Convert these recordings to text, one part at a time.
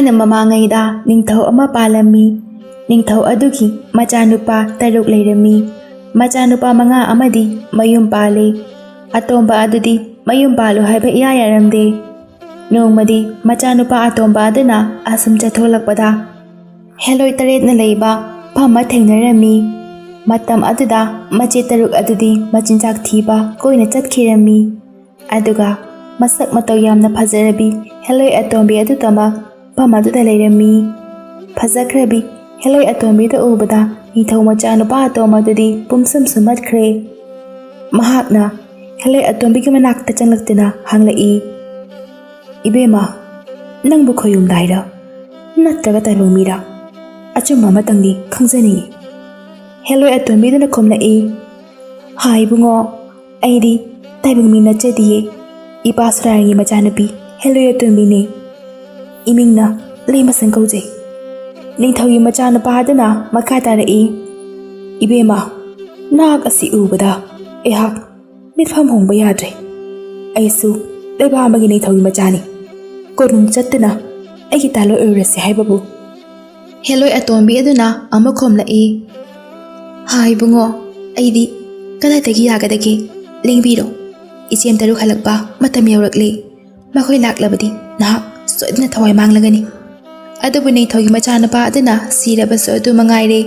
Thꯥꯏꯅ ꯃꯃꯥꯡꯉꯩꯗ ꯅꯤꯡꯊꯧ ꯑꯃ ꯄꯥꯜꯂꯝꯃꯤ꯫ ꯅꯤꯡꯊꯧ ꯑꯗꯨꯒꯤ ꯃꯆꯥꯅꯨꯄꯥ 6 ꯂꯩꯔꯝꯃꯤ꯫ ꯃꯆꯥꯅꯨꯄꯥ 5 ꯑꯃꯗꯤ ꯃꯌꯨꯝ ꯄꯥꯜꯂꯤ꯫ ꯑꯇꯣꯝꯕ ꯑꯗꯨꯗꯤ ꯃꯌꯨꯝ ꯄꯥꯜꯂꯨ ꯍꯥꯏꯕ ꯏꯌꯥ ꯌꯥꯔꯝꯗꯦ꯫ ꯅꯣꯡꯃꯗꯤ ꯃꯆꯥꯅꯨꯄꯥ ꯑꯇꯣꯝꯕ ꯑꯗꯨꯅ ꯑꯁꯨꯝ ꯆꯠꯊꯣꯛꯂꯛꯄꯗ ꯍꯦꯂꯣꯏ 7ꯅ ꯂꯩꯕ ꯐꯝ ꯑꯃ ꯊꯦꯡꯅꯔꯝꯃꯤ꯫ ꯃꯇꯝ ꯑꯗꯨꯗ ꯃꯆꯦ 6 ꯑꯗꯨꯗꯤ ꯃꯆꯤꯟꯖꯥꯛ ꯊꯤꯕ ꯀꯣꯏꯅ ꯆꯠꯈꯤꯔꯝꯃꯤ꯫ ꯑꯗꯨꯒ ꯃꯁꯛ ꯃꯇꯧ ꯌꯥꯝꯅ ꯐꯖꯔꯕꯤ ꯍꯦꯂꯣꯏ ꯑꯇꯣꯝꯕꯤ ꯑꯗꯨꯇꯃꯛ ꯐꯝ ꯑꯗꯨꯗ ꯂꯩꯔꯝꯃꯤ꯫ ꯐꯖꯈ꯭ꯔꯕꯤ ꯍꯦꯂꯣꯏ ꯑꯇꯣꯝꯕꯤꯗ ꯎꯕꯗ ꯅꯤꯡꯊꯧ ꯃꯆꯥꯅꯨꯄꯥ ꯑꯇꯣꯝꯕ ꯑꯗꯨꯗꯤ ꯄꯨꯝꯁꯨꯝ ꯁꯨꯝꯍꯠꯈ꯭ꯔꯦ꯫ ꯃꯍꯥꯛꯅ ꯍꯦꯂꯣꯏ ꯑꯇꯣꯝꯕꯤꯒꯤ ꯃꯅꯥꯛꯇ ꯆꯪꯂꯛꯇꯨꯅ ꯍꯪꯂꯛꯏ, "ꯏꯕꯦꯝꯃ, ꯅꯪꯕꯨ ꯈꯣꯏꯌꯨꯝꯗꯥꯏꯔ ꯅꯠꯇ꯭ꯔꯒ ꯇꯥꯏꯕꯪ ꯃꯤꯔꯥ? ꯑꯆꯨꯝꯕ ꯑꯃꯇꯪꯗꯤ ꯈꯪꯖꯅꯤꯡꯉꯤ"꯫ ꯍꯦꯂꯣꯏ ꯑꯇꯣꯝꯕꯤꯗꯨꯅ ꯈꯨꯝꯂꯛꯏ, "ꯍꯥꯏ ꯏꯕꯨꯡꯉꯣ, ꯑꯩꯗꯤ ꯇꯥꯏꯕꯪ ꯃꯤ ꯅꯠꯆꯗꯤꯌꯦ꯫ ꯏꯄꯥ ꯁꯣꯔꯥꯔꯦꯟꯒꯤ ꯃꯆꯥꯅꯨꯄꯤ ꯍꯦꯂꯣꯏ ꯑꯇꯣꯝꯕꯤꯅꯦ꯫ ꯏꯃꯤꯡꯅ ꯂꯩꯃꯁꯪ ꯀꯧꯖꯩ"꯫ ꯅꯤꯡꯊꯧꯒꯤ ꯃꯆꯥꯅꯨꯄꯥ ꯑꯗꯨꯅ ꯃꯈꯥ ꯇꯥꯔꯛꯏ, "ꯏꯕꯦꯝꯃ, ꯅꯍꯥꯛ ꯑꯁꯤ ꯎꯕꯗ ꯑꯩꯍꯥꯛ ꯃꯤꯠꯐꯝ ꯍꯣꯡꯕ ꯌꯥꯗ꯭ꯔꯦ꯫ ꯑꯩꯁꯨ ꯂꯩꯕꯥꯛ ꯑꯃꯒꯤ ꯅꯤꯡꯊꯧꯒꯤ ꯃꯆꯥꯅꯤ꯫ ꯀꯣꯅꯨꯡ ꯆꯠꯇꯨꯅ ꯑꯩꯒꯤ ꯇꯥꯂꯣꯏ ꯑꯣꯏꯔꯨꯔꯁꯤ ꯍꯥꯏꯕꯕꯨ"꯫ ꯍꯦꯂꯣꯏ ꯑꯇꯣꯝꯕꯤ ꯑꯗꯨꯅ ꯑꯃꯨꯛ ꯈꯨꯝꯂꯛꯏ, "ꯍꯥꯏ ꯏꯕꯨꯡꯉꯣ, ꯑꯩꯗꯤ ꯀꯗꯥꯏꯗꯒꯤ ꯌꯥꯒꯗꯒꯦ? ꯂꯦꯡꯕꯤꯔꯣ, ꯏꯆꯦꯝ 6 ꯍꯜꯂꯛꯄ ꯃꯇꯝ ꯌꯧꯔꯛꯂꯦ꯫ ꯃꯈꯣꯏ ꯂꯥꯛꯂꯕꯗꯤ ꯅꯍꯥꯛ ꯁꯣꯏꯗꯅ ꯊꯋꯥꯏ ꯃꯥꯡꯂꯒꯅꯤ"꯫ ꯑꯗꯨꯕꯨ ꯅꯤꯡꯊꯧꯒꯤ ꯃꯆꯥꯅꯨꯄꯥ ꯑꯗꯨꯅ ꯁꯤꯔꯕꯁꯨ ꯑꯗꯨ ꯃꯉꯥꯏꯔꯦ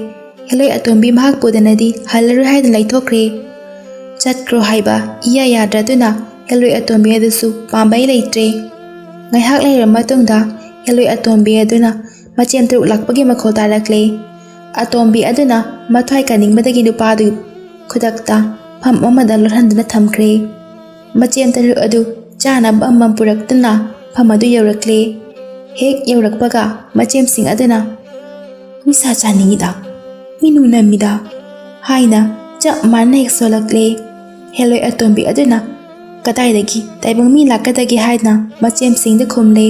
ꯍꯦꯂꯣꯏ ꯑꯇꯣꯝꯕꯤ ꯃꯍꯥꯛ ꯎꯗꯅꯗꯤ ꯍꯜꯂꯔꯣꯏ ꯍꯥꯏꯗꯨꯅ ꯂꯩꯊꯣꯛꯈ꯭ꯔꯦ꯫ ꯆꯠꯈ꯭ꯔꯣ ꯍꯥꯏꯕ ꯏꯌꯥ ꯌꯥꯗ꯭ꯔꯗꯨꯅ ꯍꯦꯂꯣꯏ ꯑꯇꯣꯝꯕꯤ ꯑꯗꯨꯁꯨ ꯄꯥꯝꯕꯩ ꯂꯩꯇ꯭ꯔꯦ꯫ ꯉꯥꯏꯍꯥꯛ ꯂꯩꯔꯕ ꯃꯇꯨꯡꯗ ꯍꯦꯂꯣꯏ ꯑꯇꯣꯝꯕꯤ ꯑꯗꯨꯅ ꯃꯆꯦꯝ 6 ꯂꯥꯛꯄꯒꯤ ꯃꯈꯣꯜ ꯇꯥꯔꯛꯂꯦ꯫ ꯑꯇꯣꯝꯕꯤ ꯑꯗꯨꯅ ꯃꯊ꯭ꯋꯥꯏ ꯀꯟꯅꯤꯡꯕꯗꯒꯤ ꯅꯨꯄꯥꯗꯨ ꯈꯨꯗꯛꯇ ꯐꯝ ꯑꯃꯗ ꯂꯣꯠꯍꯟꯗꯨꯅ ꯊꯝꯈ꯭ꯔꯦ꯫ ꯃꯆꯦꯝ 6 ꯑꯗꯨ ꯆꯥꯅꯕ ꯑꯃꯃꯝ ꯄꯨꯔꯛꯇꯨꯅ ꯐꯝ ꯑꯗꯨ ꯌꯧꯔꯛꯂꯦ꯫ ꯍꯦꯛ ꯌꯧꯔꯛꯄꯒ ꯃꯆꯦꯝꯁꯤꯡ ꯑꯗꯨꯅ "ꯅꯤꯁꯥ ꯆꯥꯅꯤꯡꯉꯤꯗ, ꯃꯤꯅꯨ ꯅꯝꯃꯤꯗ" ꯍꯥꯏꯅ ꯆꯞ ꯃꯥꯟꯅ ꯍꯦꯛ ꯁꯣꯜꯂꯛꯂꯦ꯫ ꯍꯦꯂꯣꯏ ꯑꯇꯣꯝꯕꯤ ꯑꯗꯨꯅ "ꯀꯗꯥꯏꯗꯒꯤ ꯇꯥꯏꯕꯪ ꯃꯤ ꯂꯥꯛꯀꯗꯒꯦ" ꯍꯥꯏꯅ ꯃꯆꯦꯝꯁꯤꯡꯗ ꯈꯨꯝꯂꯦ꯫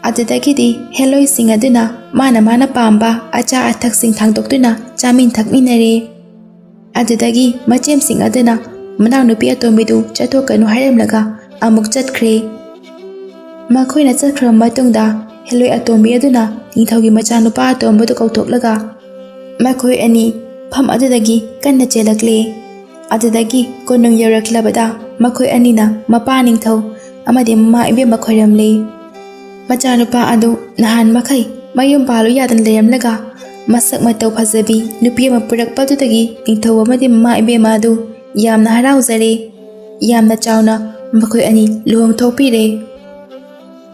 ꯑꯗꯨꯗꯒꯤꯗꯤ ꯍꯦꯂꯣꯏꯁꯤꯡ ꯑꯗꯨꯅ ꯃꯥꯅ ꯄꯥꯝꯕ ꯑꯆꯥ ꯑꯊꯛꯁꯤꯡ ꯊꯥꯡꯗꯣꯛꯇꯨꯅ ꯆꯥꯃꯤꯟ ꯊꯛꯃꯤꯟꯅꯔꯦ꯫ ꯑꯗꯨꯗꯒꯤ ꯃꯆꯦꯝꯁꯤꯡ ꯑꯗꯨꯅ ꯃꯅꯥꯎꯅꯨꯄꯤ ꯑꯇꯣꯝꯕꯤꯗꯨ ꯆꯠꯊꯣꯛꯀꯅꯨ ꯍꯥꯏꯔꯝꯂꯒ ꯑꯃꯨꯛ ꯆꯠꯈ꯭ꯔꯦ꯫ ꯃꯈꯣꯏꯅ ꯆꯠꯈ꯭ꯔꯕ ꯃꯇꯨꯡꯗ ꯍꯦꯂꯣꯏ ꯑꯇꯣꯝꯕꯤ ꯑꯗꯨꯅ ꯅꯤꯡꯊꯧꯒꯤ ꯃꯆꯥꯅꯨꯄꯥ ꯑꯇꯣꯝꯕꯗꯨ ꯀꯧꯊꯣꯛꯂꯒ ꯃꯈꯣꯏ ꯑꯅꯤ ꯐꯝ ꯑꯗꯨꯗꯒꯤ ꯀꯟꯅ ꯆꯦꯜꯂꯛꯂꯦ꯫ ꯑꯗꯨꯗꯒꯤ ꯀꯣꯅꯨꯡ ꯌꯧꯔꯛꯂꯕꯗ ꯃꯈꯣꯏ ꯑꯅꯤꯅ ꯃꯄꯥ ꯅꯤꯡꯊꯧ ꯑꯃꯗꯤ ꯃꯃꯥ ꯏꯕꯦꯝꯃ ꯈꯣꯏꯔꯝꯂꯦ꯫ ꯃꯆꯥꯅꯨꯄꯥ ꯑꯗꯨ ꯅꯍꯥꯟ ꯃꯈꯩ ꯃꯌꯨꯝ ꯄꯥꯜꯂꯨ ꯌꯥꯗꯅ ꯂꯩꯔꯝꯂꯒ ꯃꯁꯛ ꯃꯇꯧ ꯐꯖꯕꯤ ꯅꯨꯄꯤ ꯑꯃ ꯄꯨꯔꯛꯄꯗꯨꯗꯒꯤ ꯅꯤꯡꯊꯧ ꯑꯃꯗꯤ ꯃꯃꯥ ꯏꯕꯦꯝꯃ ꯑꯗꯨ ꯌꯥꯝꯅ ꯍꯔꯥꯎꯖꯔꯦ꯫ ꯌꯥꯝꯅ ꯆꯥꯎꯅ ꯃꯈꯣꯏ ꯑꯅꯤ ꯂꯨꯍꯣꯡꯊꯣꯛꯄꯤꯔꯦ꯫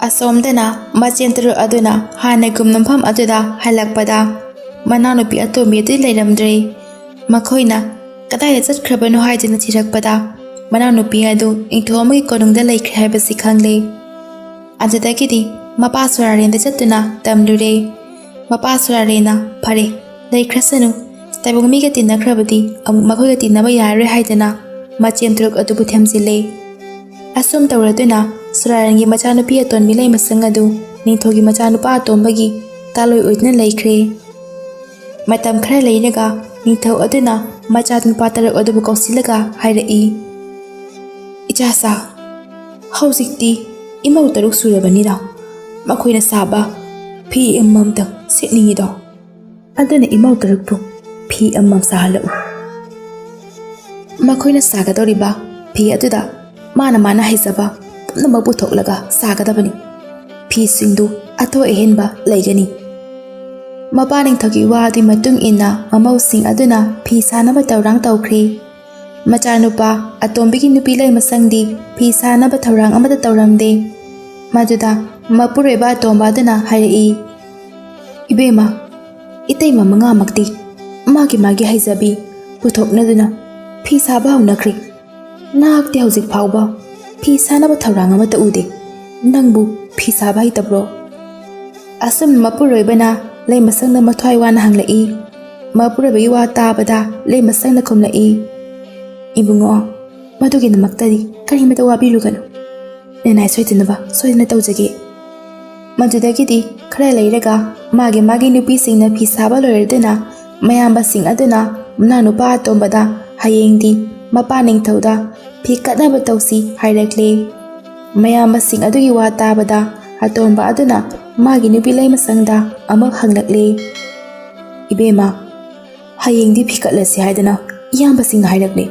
ꯑꯁꯣꯝꯗꯅ ꯃꯆꯦꯝ 6 ꯑꯗꯨꯅ ꯍꯥꯟꯅꯒꯨꯝꯅ ꯃꯐꯝ ꯑꯗꯨꯗ ꯍꯜꯂꯛꯄꯗ ꯃꯅꯥꯎꯅꯨꯄꯤ ꯑꯇꯣꯝꯕꯤ ꯑꯗꯨ ꯂꯩꯔꯝꯗ꯭ꯔꯦ꯫ ꯃꯈꯣꯏꯅ ꯀꯗꯥꯏꯗ ꯆꯠꯈ꯭ꯔꯕꯅꯣ ꯍꯥꯏꯗꯨꯅ ꯊꯤꯔꯛꯄꯗ ꯃꯅꯥꯎꯅꯨꯄꯤ ꯑꯗꯨ ꯅꯤꯡꯊꯧ ꯑꯃꯒꯤ ꯀꯣꯅꯨꯡꯗ ꯂꯩꯈ꯭ꯔꯦ ꯍꯥꯏꯕꯁꯤ ꯈꯪꯂꯦ꯫ ꯑꯗꯨꯗꯒꯤꯗꯤ ꯃꯄꯥ ꯁꯣꯔꯥꯔꯦꯟꯗ ꯆꯠꯇꯨꯅ ꯇꯝꯂꯨꯔꯦ꯫ ꯃꯄꯥ ꯁꯣꯔꯥꯔꯦꯟꯅ "ꯐꯔꯦ, ꯂꯩꯈ꯭ꯔꯁꯅꯨ, ꯇꯥꯏꯕꯪ ꯃꯤꯒ ꯇꯤꯟꯅꯈ꯭ꯔꯕꯗꯤ ꯑꯃꯨꯛ ꯃꯈꯣꯏꯒ ꯇꯤꯟꯅꯕ ꯌꯥꯔꯔꯣꯏ" ꯍꯥꯏꯗꯨꯅ ꯃꯆꯦꯝ 6 ꯑꯗꯨꯕꯨ ꯊꯦꯝꯖꯤꯜꯂꯦ꯫ ꯑꯁꯨꯝ ꯇꯧꯔꯗꯨꯅ ꯁꯣꯔꯥꯔꯦꯟꯒꯤ ꯃꯆꯥꯅꯨꯄꯤ ꯑꯇꯣꯟꯕꯤ ꯂꯩꯃꯁꯪ ꯑꯗꯨ ꯅꯤꯡꯊꯧꯒꯤ ꯃꯆꯥꯅꯨꯄꯥ ꯑꯇꯣꯝꯕꯒꯤ ꯇꯥꯂꯣꯏ ꯑꯣꯏꯗꯨꯅ ꯂꯩꯈ꯭ꯔꯦ꯫ ꯃꯇꯝ ꯈꯔ ꯂꯩꯔꯒ ꯅꯤꯡꯊꯧ ꯑꯗꯨꯅ ꯃꯆꯥꯅꯨꯄꯥ 6 ꯑꯗꯨꯕꯨ ꯀꯧꯁꯤꯜꯂꯒ ꯍꯥꯏꯔꯛꯏ, "ꯏꯆꯥꯁꯥ, ꯍꯧꯖꯤꯛꯇꯤ ꯏꯃꯧ 6 ꯁꯨꯔꯕꯅꯤꯅ ꯃꯈꯣꯏꯅ ꯁꯥꯕ ꯐꯤ ꯑꯃꯃꯝꯇꯪ ꯁꯦꯠꯅꯤꯡꯉꯤꯗꯣ꯫ ꯑꯗꯨꯅ ꯏꯃꯧ 6ꯄꯨ ꯐꯤ ꯑꯃꯃꯝ ꯁꯥꯍꯜꯂꯛꯎ꯫ ꯃꯈꯣꯏꯅ ꯁꯥꯒꯗꯧꯔꯤꯕ ꯐꯤ ꯑꯗꯨꯗ ꯃꯥꯅ ꯍꯩꯖꯕ ꯄꯨꯝꯅꯃꯛ ꯄꯨꯊꯣꯛꯂꯒ ꯁꯥꯒꯗꯕꯅꯤ꯫ ꯐꯤꯁꯤꯡꯗꯨ ꯑꯊꯣꯏ ꯑꯍꯦꯟꯕ ꯂꯩꯒꯅꯤ"꯫ ꯃꯄꯥ ꯅꯤꯡꯊꯧꯒꯤ ꯋꯥ ꯑꯗꯨꯒꯤ ꯃꯇꯨꯡ ꯏꯟꯅ ꯃꯃꯧꯁꯤꯡ ꯑꯗꯨꯅ ꯐꯤ ꯁꯥꯅꯕ ꯊꯧꯔꯥꯡ ꯇꯧꯈ꯭ꯔꯦ꯫ ꯃꯆꯥꯅꯨꯄꯥ ꯑꯇꯣꯝꯕꯤꯒꯤ ꯅꯨꯄꯤ ꯂꯩꯃꯁꯪꯗꯤ ꯐꯤ ꯁꯥꯅꯕ ꯊꯧꯔꯥꯡ ꯑꯃꯠꯇ ꯇꯧꯔꯝꯗꯦ꯫ ꯃꯗꯨꯗ ꯃꯄꯨꯔꯣꯏꯕ ꯑꯇꯣꯝꯕ ꯑꯗꯨꯅ ꯍꯥꯏꯔꯛꯏ, "ꯏꯕꯦꯝꯃ, ꯏꯇꯩꯃ 5ꯃꯛꯇꯤ ꯃꯥꯒꯤ ꯍꯩꯖꯕꯤ ꯄꯨꯊꯣꯛꯅꯗꯨꯅ ꯐꯤ ꯁꯥꯕ ꯍꯧꯅꯈ꯭ꯔꯦ꯫ ꯅꯍꯥꯛꯇꯤ ꯍꯧꯖꯤꯛ ꯐꯥꯎꯕ ꯐꯤ ꯁꯥꯅꯕ ꯊꯧꯔꯥꯡ ꯑꯃꯠꯇ ꯎꯗꯦ꯫ ꯅꯪꯕꯨ ꯐꯤ ꯁꯥꯕ ꯍꯩꯇꯕ꯭ꯔꯣ?" ꯑꯁꯨꯝ ꯃꯄꯨꯔꯣꯏꯕꯅ ꯂꯩꯃꯁꯪꯗ ꯃꯊ꯭ꯋꯥꯏ ꯋꯥꯅ ꯍꯪꯂꯛꯏ꯫ ꯃꯄꯨꯔꯣꯏꯕꯒꯤ ꯋꯥ ꯇꯥꯕꯗ ꯂꯩꯃꯁꯪꯅ ꯈꯨꯝꯂꯛꯏ, "ꯏꯕꯨꯡꯉꯣ, ꯃꯗꯨꯒꯤꯗꯃꯛꯇꯗꯤ ꯀꯔꯤꯃꯇ ꯋꯥꯕꯤꯔꯨꯒꯅꯨ꯫ ꯅꯅꯥꯏ ꯁꯣꯏꯗꯅꯕ ꯁꯣꯏꯗꯅ ꯇꯧꯖꯒꯦ"꯫ ꯃꯗꯨꯗꯒꯤꯗꯤ ꯈꯔ ꯂꯩꯔꯒ ꯃꯥꯒꯤ ꯅꯨꯄꯤꯁꯤꯡꯅ ꯐꯤ ꯁꯥꯕ ꯂꯣꯏꯔꯗꯨꯅ ꯃꯌꯥꯝꯕꯁꯤꯡ ꯑꯗꯨꯅ ꯃꯅꯥꯎꯅꯨꯄꯥ ꯑꯇꯣꯝꯕꯗ ꯍꯌꯦꯡꯗꯤ ꯃꯄꯥ ꯅꯤꯡꯊꯧꯗ ꯐꯤ ꯀꯠꯅꯕ ꯇꯧꯁꯤ ꯍꯥꯏꯔꯛꯂꯦ꯫ ꯃꯌꯥꯝꯕꯁꯤꯡ ꯑꯗꯨꯒꯤ ꯋꯥ ꯇꯥꯕꯗ ꯑꯇꯣꯝꯕ ꯑꯗꯨꯅ ꯃꯥꯒꯤ ꯅꯨꯄꯤ ꯂꯩꯃꯁꯪꯗ ꯑꯃꯨꯛ ꯍꯪꯂꯛꯂꯦ꯫ ꯏꯕꯦꯝꯃ, ꯍꯌꯦꯡꯗꯤ ꯐꯤ ꯀꯠꯂꯁꯤ ꯍꯥꯏꯗꯅ ꯏꯌꯥꯝꯕꯁꯤꯡꯅ ꯍꯥꯏꯔꯛꯂꯦ꯫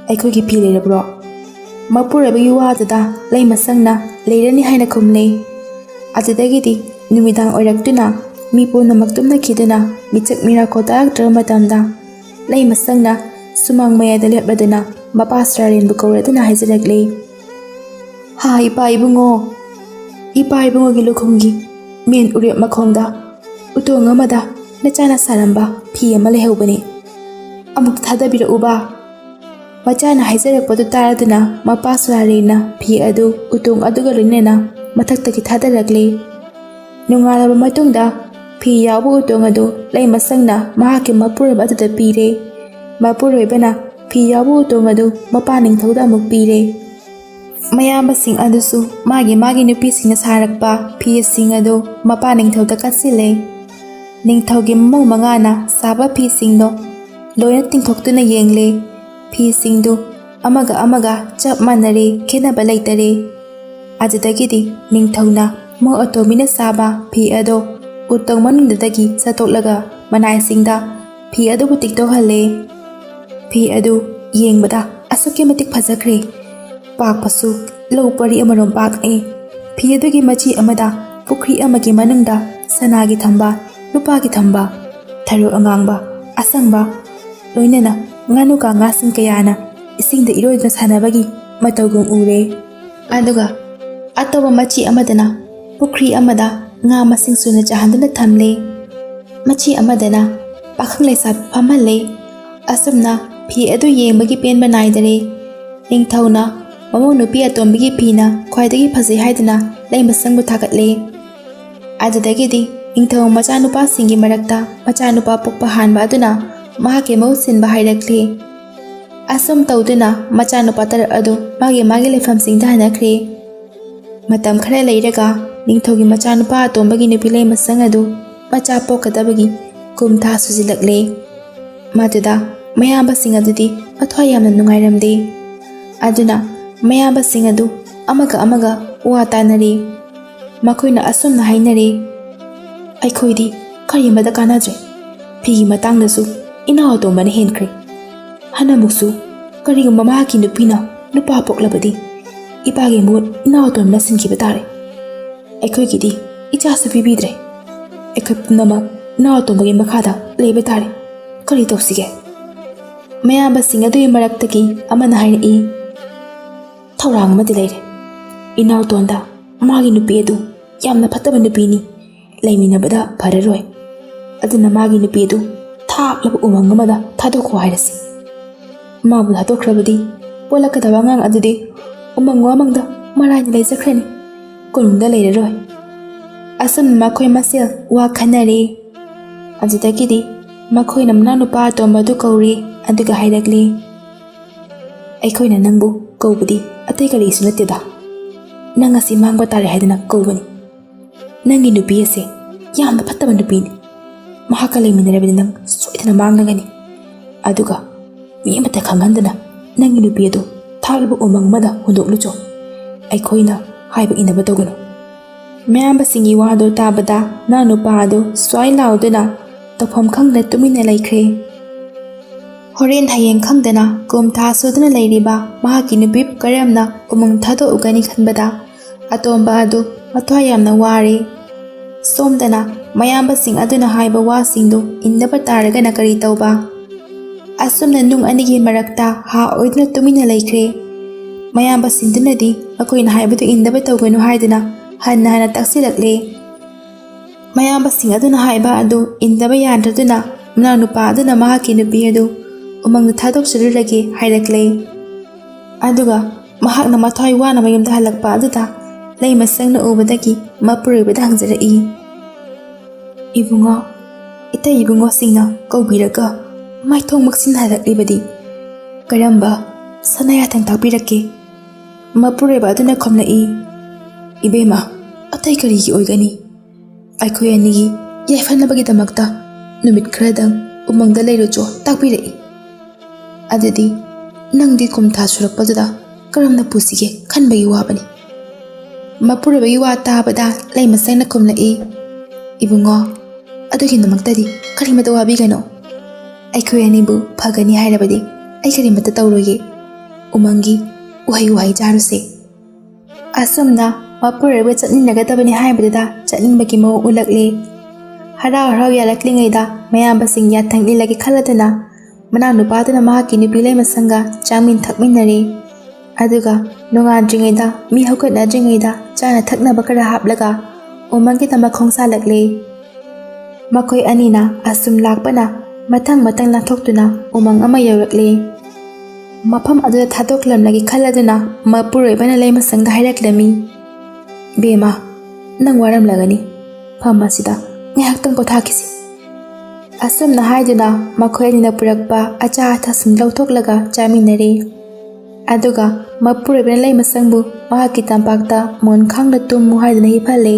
ꯑꯩꯈꯣꯏꯒꯤ ꯐꯤ ꯂꯩꯔꯕ꯭ꯔꯣ? ꯃꯄꯨꯔꯣꯏꯕꯒꯤ ꯋꯥꯗꯨꯗ ꯂꯩꯃꯁꯪꯅ ꯂꯩꯔꯅꯤ ꯍꯥꯏꯅ ꯈꯨꯝꯂꯦ꯫ ꯑꯗꯨꯗꯒꯤꯗꯤ ꯅꯨꯃꯤꯗꯥꯡ ꯑꯣꯏꯔꯛꯇꯨꯅ ꯃꯤ ꯄꯨꯝꯅꯃꯛ ꯇꯨꯝꯅꯈꯤꯗꯨꯅ ꯃꯤꯆꯛ ꯃꯤꯔꯥꯎꯈꯣꯜ ꯇꯥꯔꯛꯇ꯭ꯔꯕ ꯃꯇꯝꯗ ꯂꯩꯃꯁꯪꯅ ꯁꯨꯃꯥꯡ ꯃꯌꯥꯏꯗ ꯂꯦꯞꯂꯗꯨꯅ ꯃꯄꯥ ꯁꯨꯔꯥꯔꯦꯟꯕꯨ ꯀꯧꯔꯗꯨꯅ ꯍꯥꯏꯖꯔꯛꯂꯦ꯫ ꯍꯥ ꯏꯄꯥ ꯏꯕꯨꯡꯉꯣ, ꯏꯄꯥ ꯏꯕꯨꯡꯉꯣꯒꯤ ꯂꯨꯈꯨꯝꯒꯤ ꯃꯦꯟ ꯎꯔꯦꯞ ꯃꯈꯣꯡꯗ ꯎꯇꯣꯡ ꯑꯃꯗ ꯅꯆꯥꯅ ꯁꯥꯔꯝꯕ ꯐꯤ ꯑꯃ ꯂꯩꯍꯧꯕꯅꯤ, ꯑꯃꯨꯛ ꯊꯥꯗꯕꯤꯔꯛꯎꯕा꯫ ꯃꯆꯥꯅ ꯍꯥꯏꯖꯔꯛꯄꯗꯨ ꯇꯥꯔꯗꯨꯅ ꯃꯄꯥ ꯁꯨꯔꯥꯔꯦꯟꯅ ꯐꯤ ꯑꯗꯨ ꯎꯇꯣꯡ ꯑꯗꯨꯒ ꯂꯣꯏꯅꯅ ꯃꯊꯛꯇꯒꯤ ꯊꯥꯗꯔꯛꯂꯦ꯫ ꯅꯣꯡꯉꯥꯜꯂꯕ ꯃꯇꯨꯡꯗ ꯐꯤ ꯌꯥꯎꯕ ꯎꯇꯣꯡ ꯑꯗꯨ ꯂꯩꯃꯁꯪꯅ ꯃꯍꯥꯛꯀꯤ ꯃꯄꯨꯔꯣꯏꯕ ꯑꯗꯨꯗ ꯄꯤꯔꯦ꯫ ꯃꯄꯨꯔꯣꯏꯕꯅ ꯐꯤ ꯌꯥꯎꯕ ꯎꯇꯣꯡ ꯑꯗꯨ ꯃꯄꯥ ꯅꯤꯡꯊꯧꯗ ꯑꯃꯨꯛ ꯄꯤꯔꯦ꯫ ꯃꯌꯥꯝꯕꯁꯤꯡ ꯑꯗꯨꯁꯨ ꯃꯥꯒꯤ ꯅꯨꯄꯤꯁꯤꯡꯅ ꯁꯥꯔꯛꯄ ꯐꯤꯁꯤꯡ ꯑꯗꯨ ꯃꯄꯥ ꯅꯤꯡꯊꯧꯗ ꯀꯠꯁꯤꯜꯂꯦ꯫ ꯅꯤꯡꯊꯧꯒꯤ ꯃꯃꯧ ꯃꯉꯥꯅ ꯁꯥꯕ ꯐꯤꯁꯤꯡꯗꯣ ꯂꯣꯏꯅ ꯇꯤꯡꯊꯣꯛꯇꯨꯅ ꯌꯦꯡꯂꯦ꯫ ꯐꯤꯁꯤꯡꯗꯨ ꯑꯃꯒ ꯑꯃꯒ ꯆꯞ ꯃꯥꯟꯅꯔꯦ, ꯈꯦꯠꯅꯕ ꯂꯩꯇꯔꯦ꯫ ꯑꯗꯨꯗꯒꯤꯗꯤ ꯅꯤꯡꯊꯧꯅ ꯃꯧ ꯑꯇꯣꯝꯕꯤꯅ ꯁꯥꯕ ꯐꯤ ꯑꯗꯣ ꯎꯇꯣꯡ ꯃꯅꯨꯡꯗꯒꯤ ꯆꯠꯊꯣꯛꯂꯒ ꯃꯅꯥꯏꯁꯤꯡꯗ ꯐꯤ ꯑꯗꯨꯕꯨ ꯇꯤꯛꯊꯣꯛꯍꯜꯂꯦ꯫ ꯐꯤ ꯑꯗꯨ ꯌꯦꯡꯕꯗ ꯑꯁꯨꯛꯀꯤ ꯃꯇꯤꯛ ꯐꯖꯈ꯭ꯔꯦ, ꯄꯥꯛꯄꯁꯨ ꯂꯧ ꯄꯔꯤ ꯑꯃꯔꯣꯝ ꯄꯥꯛꯑꯦ꯫ ꯐꯤ ꯑꯗꯨꯒꯤ ꯃꯆꯤ ꯑꯃꯗ ꯄꯨꯈ꯭ꯔꯤ ꯑꯃꯒꯤ ꯃꯅꯨꯡꯗ ꯁꯅꯥꯒꯤ ꯊꯝꯕ, ꯂꯨꯄꯥꯒꯤ ꯊꯝꯕ, ꯊꯔꯣ ꯑꯉꯥꯡꯕ, ꯑꯁꯪꯕ, ꯂꯣꯏꯅꯅ ꯉꯥꯅꯨꯀꯥ ꯉꯥꯁꯤꯡ ꯀꯌꯥꯅ ꯏꯁꯤꯡꯗ ꯏꯔꯣꯏꯗꯨꯅ ꯁꯥꯟꯅꯕꯒꯤ ꯃꯇꯧꯒꯨꯝ ꯎꯔꯦ꯫ ꯑꯗꯨꯒ ꯑꯇꯣꯞꯄ ꯃꯆꯤ ꯑꯃꯗꯅ ꯄꯨꯈ꯭ꯔꯤ ꯑꯃꯗ ꯉꯥ ꯃꯁꯤꯡ ꯁꯨꯅ ꯆꯥꯍꯟꯗꯨꯅ ꯊꯝꯂꯦ꯫ ꯃꯆꯤ ꯑꯃꯗꯅ ꯄꯥꯈꯪ ꯂꯩꯁꯥꯕꯤ ꯐꯝꯍꯜꯂꯦ꯫ ꯑꯁꯨꯝꯅ ꯐꯤ ꯑꯗꯨ ꯌꯦꯡꯕꯒꯤ ꯄꯦꯟꯕ ꯅꯥꯏꯗꯔꯦ꯫ ꯅꯤꯡꯊꯧꯅ ꯃꯃꯧ ꯅꯨꯄꯤ ꯑꯇꯣꯝꯕꯤꯒꯤ ꯐꯤꯅ ꯈ꯭ꯋꯥꯏꯗꯒꯤ ꯐꯖꯩ ꯍꯥꯏꯗꯨꯅ ꯂꯩꯃꯁꯪꯕꯨ ꯊꯥꯒꯠꯂꯦ꯫ ꯑꯗꯨꯗꯒꯤꯗꯤ ꯅꯤꯡꯊꯧ ꯃꯆꯥꯅꯨꯄꯥꯁꯤꯡꯒꯤ ꯃꯔꯛꯇ ꯃꯆꯥꯅꯨꯄꯥ ꯄꯣꯛꯄ ꯍꯥꯟꯕ ꯑꯗꯨꯅ ꯃꯍꯥꯛꯀꯤ ꯃꯍꯨꯠ ꯁꯤꯟꯕ ꯍꯥꯏꯔꯛꯂꯦ꯫ ꯑꯁꯨꯝ ꯇꯧꯗꯨꯅ ꯃꯆꯥꯅꯨꯄꯥ ꯇꯔꯨꯛ ꯑꯗꯨ ꯃꯥꯒꯤ ꯂꯩꯐꯝꯁꯤꯡꯗ ꯍꯟꯅꯈ꯭ꯔꯦ꯫ ꯃꯇꯝ ꯈꯔ ꯂꯩꯔꯒ ꯅꯤꯡꯊꯧꯒꯤ ꯃꯆꯥꯅꯨꯄꯥ ꯑꯇꯣꯝꯕꯒꯤ ꯅꯨꯄꯤ ꯂꯩꯃꯁꯪ ꯑꯗꯨ ꯃꯆꯥ ꯄꯣꯛꯀꯗꯕꯒꯤ ꯀꯨꯝꯊꯥ ꯁꯨꯖꯤꯜꯂꯛꯂꯦ꯫ ꯃꯗꯨꯗ ꯃꯌꯥꯝꯕꯁꯤꯡ ꯑꯗꯨꯗꯤ ꯃꯊ꯭ꯋꯥꯏ ꯌꯥꯝꯅ ꯅꯨꯡꯉꯥꯏꯔꯝꯗꯦ꯫ ꯑꯗꯨꯅ ꯃꯌꯥꯝꯕꯁꯤꯡ ꯑꯗꯨ ꯑꯃꯒ ꯋꯥ ꯇꯥꯅꯔꯦ꯫ ꯃꯈꯣꯏꯅ ꯑꯁꯨꯝꯅ ꯍꯥꯏꯅꯔꯦ, ꯑꯩꯈꯣꯏꯗꯤ ꯀꯔꯤꯃꯗ ꯀꯥꯟꯅꯗ꯭ꯔꯦ꯫ ꯐꯤꯒꯤ ꯃꯇꯥꯡꯗꯁꯨ ꯏꯅꯥꯎ ꯑꯇꯣꯝꯕꯅ ꯍꯦꯟꯈ꯭ꯔꯦ꯫ ꯍꯟꯗꯛꯃꯨꯛꯁꯨ ꯀꯔꯤꯒꯨꯝꯕ ꯃꯍꯥꯛꯀꯤ ꯅꯨꯄꯤꯅ ꯅꯨꯄꯥ ꯄꯣꯛꯂꯕꯗꯤ ꯏꯄꯥꯒꯤ ꯃꯍꯨꯠ ꯏꯅꯥꯎ ꯑꯇꯣꯝꯕꯅ ꯁꯤꯟꯈꯤꯕ ꯇꯥꯔꯦ꯫ ꯑꯩꯈꯣꯏꯒꯤꯗꯤ ꯏꯆꯥꯁꯨ ꯄꯤꯕꯤꯗ꯭ꯔꯦ꯫ ꯑꯩꯈꯣꯏ ꯄꯨꯝꯅꯃꯛ ꯏꯅꯥꯎ ꯑꯇꯣꯝꯕꯒꯤ ꯃꯈꯥꯗ ꯂꯩꯕ ꯇꯥꯔꯦ꯫ ꯀꯔꯤ ꯇꯧꯁꯤꯒꯦ? ꯃꯌꯥꯝꯕꯁꯤꯡ ꯑꯗꯨꯒꯤ ꯃꯔꯛꯇꯒꯤ ꯑꯃꯅ ꯍꯥꯏꯔꯛꯏ, ꯊꯧꯔꯥꯡ ꯑꯃꯗꯤ ꯂꯩꯔꯦ꯫ ꯏꯅꯥꯎꯇꯣꯟꯗ ꯃꯥꯒꯤ ꯅꯨꯄꯤ ꯑꯗꯨ ꯌꯥꯝꯅ ꯐꯠꯇꯕ ꯅꯨꯄꯤꯅꯤ, ꯂꯩꯃꯤꯟꯅꯕꯗ ꯐꯔꯔꯣꯏ꯫ ꯑꯗꯨꯅ ꯃꯥꯒꯤ ꯅꯨꯄꯤ ꯑꯗꯨ ꯊꯥꯞꯂꯕ ꯎꯃꯪ ꯑꯃꯗ ꯊꯥꯗꯣꯛꯈꯣ ꯍꯥꯏꯔꯁꯤ꯫ ꯃꯥꯕꯨ ꯊꯥꯗꯣꯛꯈ꯭ꯔꯕꯗꯤ ꯄꯣꯛꯂꯛꯀꯗꯕ ꯑꯉꯥꯡ ꯑꯗꯨꯗꯤ ꯎꯃꯪ ꯋꯥꯃꯪꯗ ꯃꯔꯥꯏꯅ ꯂꯩꯖꯈ꯭ꯔꯅꯤ, ꯀꯣꯅꯨꯡꯗ ꯂꯩꯔꯔꯣꯏ꯫ ꯑꯁꯨꯝꯅ ꯃꯈꯣꯏ ꯃꯁꯦꯜ ꯋꯥ ꯈꯟꯅꯔꯦ꯫ ꯑꯗꯨꯗꯒꯤꯗꯤ ꯃꯈꯣꯏꯅ ꯃꯅꯥꯎꯅꯨꯄꯥ ꯑꯇꯣꯝꯕ ꯑꯗꯨ ꯀꯧꯔꯦ꯫ ꯑꯗꯨꯒ ꯍꯥꯏꯔꯛꯂꯦ, ꯑꯩꯈꯣꯏꯅ ꯅꯪꯕꯨ ꯀꯧꯕꯗꯤ ꯑꯇꯩ ꯀꯔꯤꯁꯨ ꯅꯠꯇꯦꯗ, ꯅꯪ ꯑꯁꯤ ꯃꯥꯡꯕ ꯇꯥꯔꯦ ꯍꯥꯏꯗꯅ ꯀꯧꯕꯅꯤ꯫ ꯅꯪꯒꯤ ꯅꯨꯄꯤ ꯑꯁꯤ ꯌꯥꯝꯅ ꯐꯠꯇꯕ ꯅꯨꯄꯤꯅꯤ꯫ ꯃꯍꯥꯛꯀ ꯂꯩꯃꯤꯟꯅꯔꯕꯗꯤ ꯅꯪ ꯁꯣꯏꯗꯅ ꯃꯥꯡꯂꯒꯅꯤ꯫ ꯑꯗꯨꯒ ꯃꯤ ꯑꯃꯠꯇ ꯈꯪꯍꯟꯗꯅ ꯅꯪꯒꯤ ꯅꯨꯄꯤ ꯑꯗꯨ ꯊꯥꯛꯂꯕ ꯎꯃꯪ ꯑꯃꯗ ꯍꯨꯟꯗꯣꯛꯂꯨꯆꯣ꯫ ꯑꯩꯈꯣꯏꯅ ꯍꯥꯏꯕ ꯏꯟꯅꯕ ꯇꯧꯒꯅꯨ꯫ ꯃꯌꯥꯝꯕꯁꯤꯡꯒꯤ ꯋꯥꯗꯨ ꯇꯥꯕꯗ ꯃꯅꯥꯎꯅꯨꯄꯥ ꯑꯗꯨ ꯁ꯭ꯋꯥꯏ ꯂꯥꯎꯗꯨꯅ ꯇꯧꯐꯝ ꯈꯪꯗꯅ ꯇꯨꯃꯤꯟꯅ ꯂꯩꯈ꯭ꯔꯦ꯫ ꯍꯣꯔꯦꯟ ꯍꯌꯦꯡ ꯈꯪꯗꯅ ꯀꯨꯝꯊꯥ ꯁꯨꯗꯨꯅ ꯂꯩꯔꯤꯕ ꯃꯍꯥꯛꯀꯤ ꯅꯨꯄꯤꯕꯨ ꯀꯔꯝꯅ ꯎꯃꯪ ꯊꯥꯗꯣꯛꯎꯒꯅꯤ ꯈꯟꯕꯗ ꯑꯇꯣꯝꯕ ꯑꯗꯨ ꯃꯊ꯭ꯋꯥꯏ ꯌꯥꯝꯅ ꯋꯥꯔꯦ꯫ ꯁꯣꯝꯗꯅ ꯃꯌꯥꯝꯕꯁꯤꯡ ꯑꯗꯨꯅ ꯍꯥꯏꯕ ꯋꯥꯁꯤꯡꯗꯨ ꯏꯟꯗꯕ ꯇꯥꯔꯒꯅ ꯀꯔꯤ ꯇꯧꯕ? ꯑꯁꯨꯝꯅ ꯅꯨꯡ ꯑꯅꯤꯒꯤ ꯃꯔꯛꯇ ꯍꯥ ꯑꯣꯏꯗꯨꯅ ꯇꯨꯃꯤꯟꯅ ꯂꯩꯈ꯭ꯔꯦ꯫ ꯃꯌꯥꯝꯕꯁꯤꯡꯗꯨꯅꯗꯤ ꯃꯈꯣꯏꯅ ꯍꯥꯏꯕꯗꯨ ꯏꯟꯗꯕ ꯇꯧꯒꯅꯨ ꯍꯥꯏꯗꯨꯅ ꯍꯟꯅ ꯇꯛꯁꯤꯜꯂꯛꯂꯦ꯫ ꯃꯌꯥꯝꯕꯁꯤꯡ ꯑꯗꯨꯅ ꯍꯥꯏꯕ ꯑꯗꯨ ꯏꯟꯗꯕ ꯌꯥꯗ꯭ꯔꯗꯨꯅ ꯃꯅꯥꯎꯅꯨꯄꯥ ꯑꯗꯨꯅ ꯃꯍꯥꯛꯀꯤ ꯅꯨꯄꯤ ꯑꯗꯨ ꯎꯃꯪꯗ ꯊꯥꯗꯣꯛꯆꯔꯨꯔꯒꯦ ꯍꯥꯏꯔꯛꯂꯦ꯫ ꯑꯗꯨꯒ ꯃꯍꯥꯛꯅ ꯃꯊ꯭ꯋꯥꯏ ꯋꯥꯅ ꯃꯌꯨꯝꯗ ꯍꯜꯂꯛꯄ ꯑꯗꯨꯗ ꯂꯩꯃꯁꯪꯅ ꯎꯕꯗꯒꯤ ꯃꯄꯨꯔꯣꯏꯕꯗ ꯍꯪꯖꯔꯛꯏ, ꯏꯕꯨꯡꯉꯣ, ꯏꯇꯩ ꯏꯕꯨꯡꯉꯣꯁꯤꯡꯅ ꯀꯧꯕꯤꯔꯒ ꯃꯥꯏꯊꯣꯡ ꯃꯛꯁꯤꯟꯅꯍꯜꯂꯛꯂꯤꯕꯗꯤ ꯀꯔꯝꯕ ꯁꯅꯥ ꯌꯥꯊꯪ ꯇꯥꯛꯄꯤꯔꯛꯀꯦ? ꯃꯄꯨꯔꯣꯏꯕ ꯑꯗꯨꯅ ꯈꯨꯝꯂꯛꯏ, ꯏꯕꯦꯝꯃ, ꯑꯇꯩ ꯀꯔꯤꯒꯤ ꯑꯣꯏꯒꯅꯤ? ꯑꯩꯈꯣꯏ ꯑꯅꯤꯒꯤ ꯌꯥꯏꯐꯅꯕꯒꯤꯗꯃꯛꯇ ꯅꯨꯃꯤꯠ ꯈꯔꯗꯪ ꯎꯃꯪꯗ ꯂꯩꯔꯨꯆꯣ ꯇꯥꯛꯄꯤꯔꯛꯏ꯫ ꯑꯗꯨꯗꯤ ꯅꯪꯗꯤ ꯀꯨꯝꯊꯥ ꯁꯨꯔꯛꯄꯗꯨꯗ ꯀꯔꯝꯅ ꯄꯨꯁꯤꯒꯦ ꯈꯟꯕꯒꯤ ꯋꯥꯕꯅꯤ꯫ ꯃꯄꯨꯔꯣꯏꯕꯒꯤ ꯋꯥ ꯇꯥꯕꯗ ꯂꯩꯃꯁꯪꯅ ꯈꯨꯝꯂꯛꯏ, ꯏꯕꯨꯡꯉꯣ, ꯑꯗꯨꯒꯤꯗꯃꯛꯇꯗꯤ ꯀꯔꯤꯃꯇ ꯋꯥꯕꯤꯒꯅꯣ꯫ ꯑꯩꯈꯣꯏ ꯑꯅꯤꯕꯨ ꯐꯒꯅꯤ ꯍꯥꯏꯔꯕꯗꯤ ꯑꯩ ꯀꯔꯤꯃꯇ ꯇꯧꯔꯣꯏꯒꯦ꯫ ꯎꯃꯪꯒꯤ ꯎꯍꯩ ꯆꯥꯔꯨꯁꯦ꯫ ꯑꯁꯨꯝꯅ ꯃꯄꯨꯔꯣꯏꯕꯒ ꯆꯠꯃꯤꯟꯅꯒꯗꯕꯅꯤ ꯍꯥꯏꯕꯗꯨꯗ ꯆꯠꯅꯤꯡꯕꯒꯤ ꯃꯑꯣꯡ ꯎꯠꯂꯛꯂꯦ꯫ ꯍꯔꯥꯎ ꯌꯥꯔꯛꯂꯤꯉꯩꯗ ꯃꯌꯥꯝꯕꯁꯤꯡ ꯌꯥꯊꯪ ꯏꯜꯂꯒꯦ ꯈꯜꯂꯗꯨꯅ ꯃꯅꯥꯎꯅꯨꯄꯥꯗꯨꯅ ꯃꯍꯥꯛꯀꯤ ꯅꯨꯄꯤ ꯂꯩꯃꯁꯪꯒ ꯆꯥꯃꯤꯟ ꯊꯛꯃꯤꯟꯅꯔꯦ꯫ ꯑꯗꯨꯒ ꯅꯣꯡꯉꯥꯟꯗ꯭ꯔꯤꯉꯩꯗ ꯃꯤ ꯍꯧꯒꯠꯅꯗ꯭ꯔꯤꯉꯩꯗ ꯆꯥꯅ ꯊꯛꯅꯕ ꯈꯔ ꯍꯥꯞꯂꯒ ꯎꯃꯪꯒꯤꯗꯃꯛ ꯈꯣꯡꯁꯥꯜꯂꯛꯂꯦ꯫ ꯃꯈꯣꯏ ꯑꯅꯤꯅ ꯑꯁꯨꯝ ꯂꯥꯛꯄꯅ ꯃꯊꯪ ꯂꯥꯟꯊꯣꯛꯇꯨꯅ ꯎꯃꯪ ꯑꯃ ꯌꯧꯔꯛꯂꯦ꯫ ꯃꯐꯝ ꯑꯗꯨꯗ ꯊꯥꯗꯣꯛꯂꯝꯂꯒꯦ ꯈꯜꯂꯗꯨꯅ ꯃꯄꯨꯔꯣꯏꯕꯅ ꯂꯩꯃꯁꯪꯗ ꯍꯥꯏꯔꯛꯂꯝꯃꯤ, ꯏꯕꯦꯝꯃ, ꯅꯪ ꯋꯥꯔꯝꯂꯒꯅꯤ, ꯐꯝ ꯑꯁꯤꯗ ꯉꯥꯏꯍꯥꯛꯇꯪ ꯄꯣꯊꯥꯈꯤꯁꯤ꯫ ꯑꯁꯨꯝꯅ ꯍꯥꯏꯗꯨꯅ ꯃꯈꯣꯏ ꯑꯅꯤꯅ ꯄꯨꯔꯛꯄ ꯑꯆꯥ ꯑꯊꯛꯁꯤꯡ ꯂꯧꯊꯣꯛꯂꯒ ꯆꯥꯃꯤꯟꯅꯔꯦ꯫ ꯑꯗꯨꯒ ꯃꯄꯨꯔꯣꯏꯕꯅ ꯂꯩꯃꯁꯪꯕꯨ ꯃꯍꯥꯛꯀꯤ ꯇꯝꯄꯥꯛꯇ ꯃꯣꯟꯈꯥꯡꯗ ꯇꯨꯝꯃꯨ ꯍꯥꯏꯗꯨꯅ ꯍꯤꯞꯍꯜꯂꯦ꯫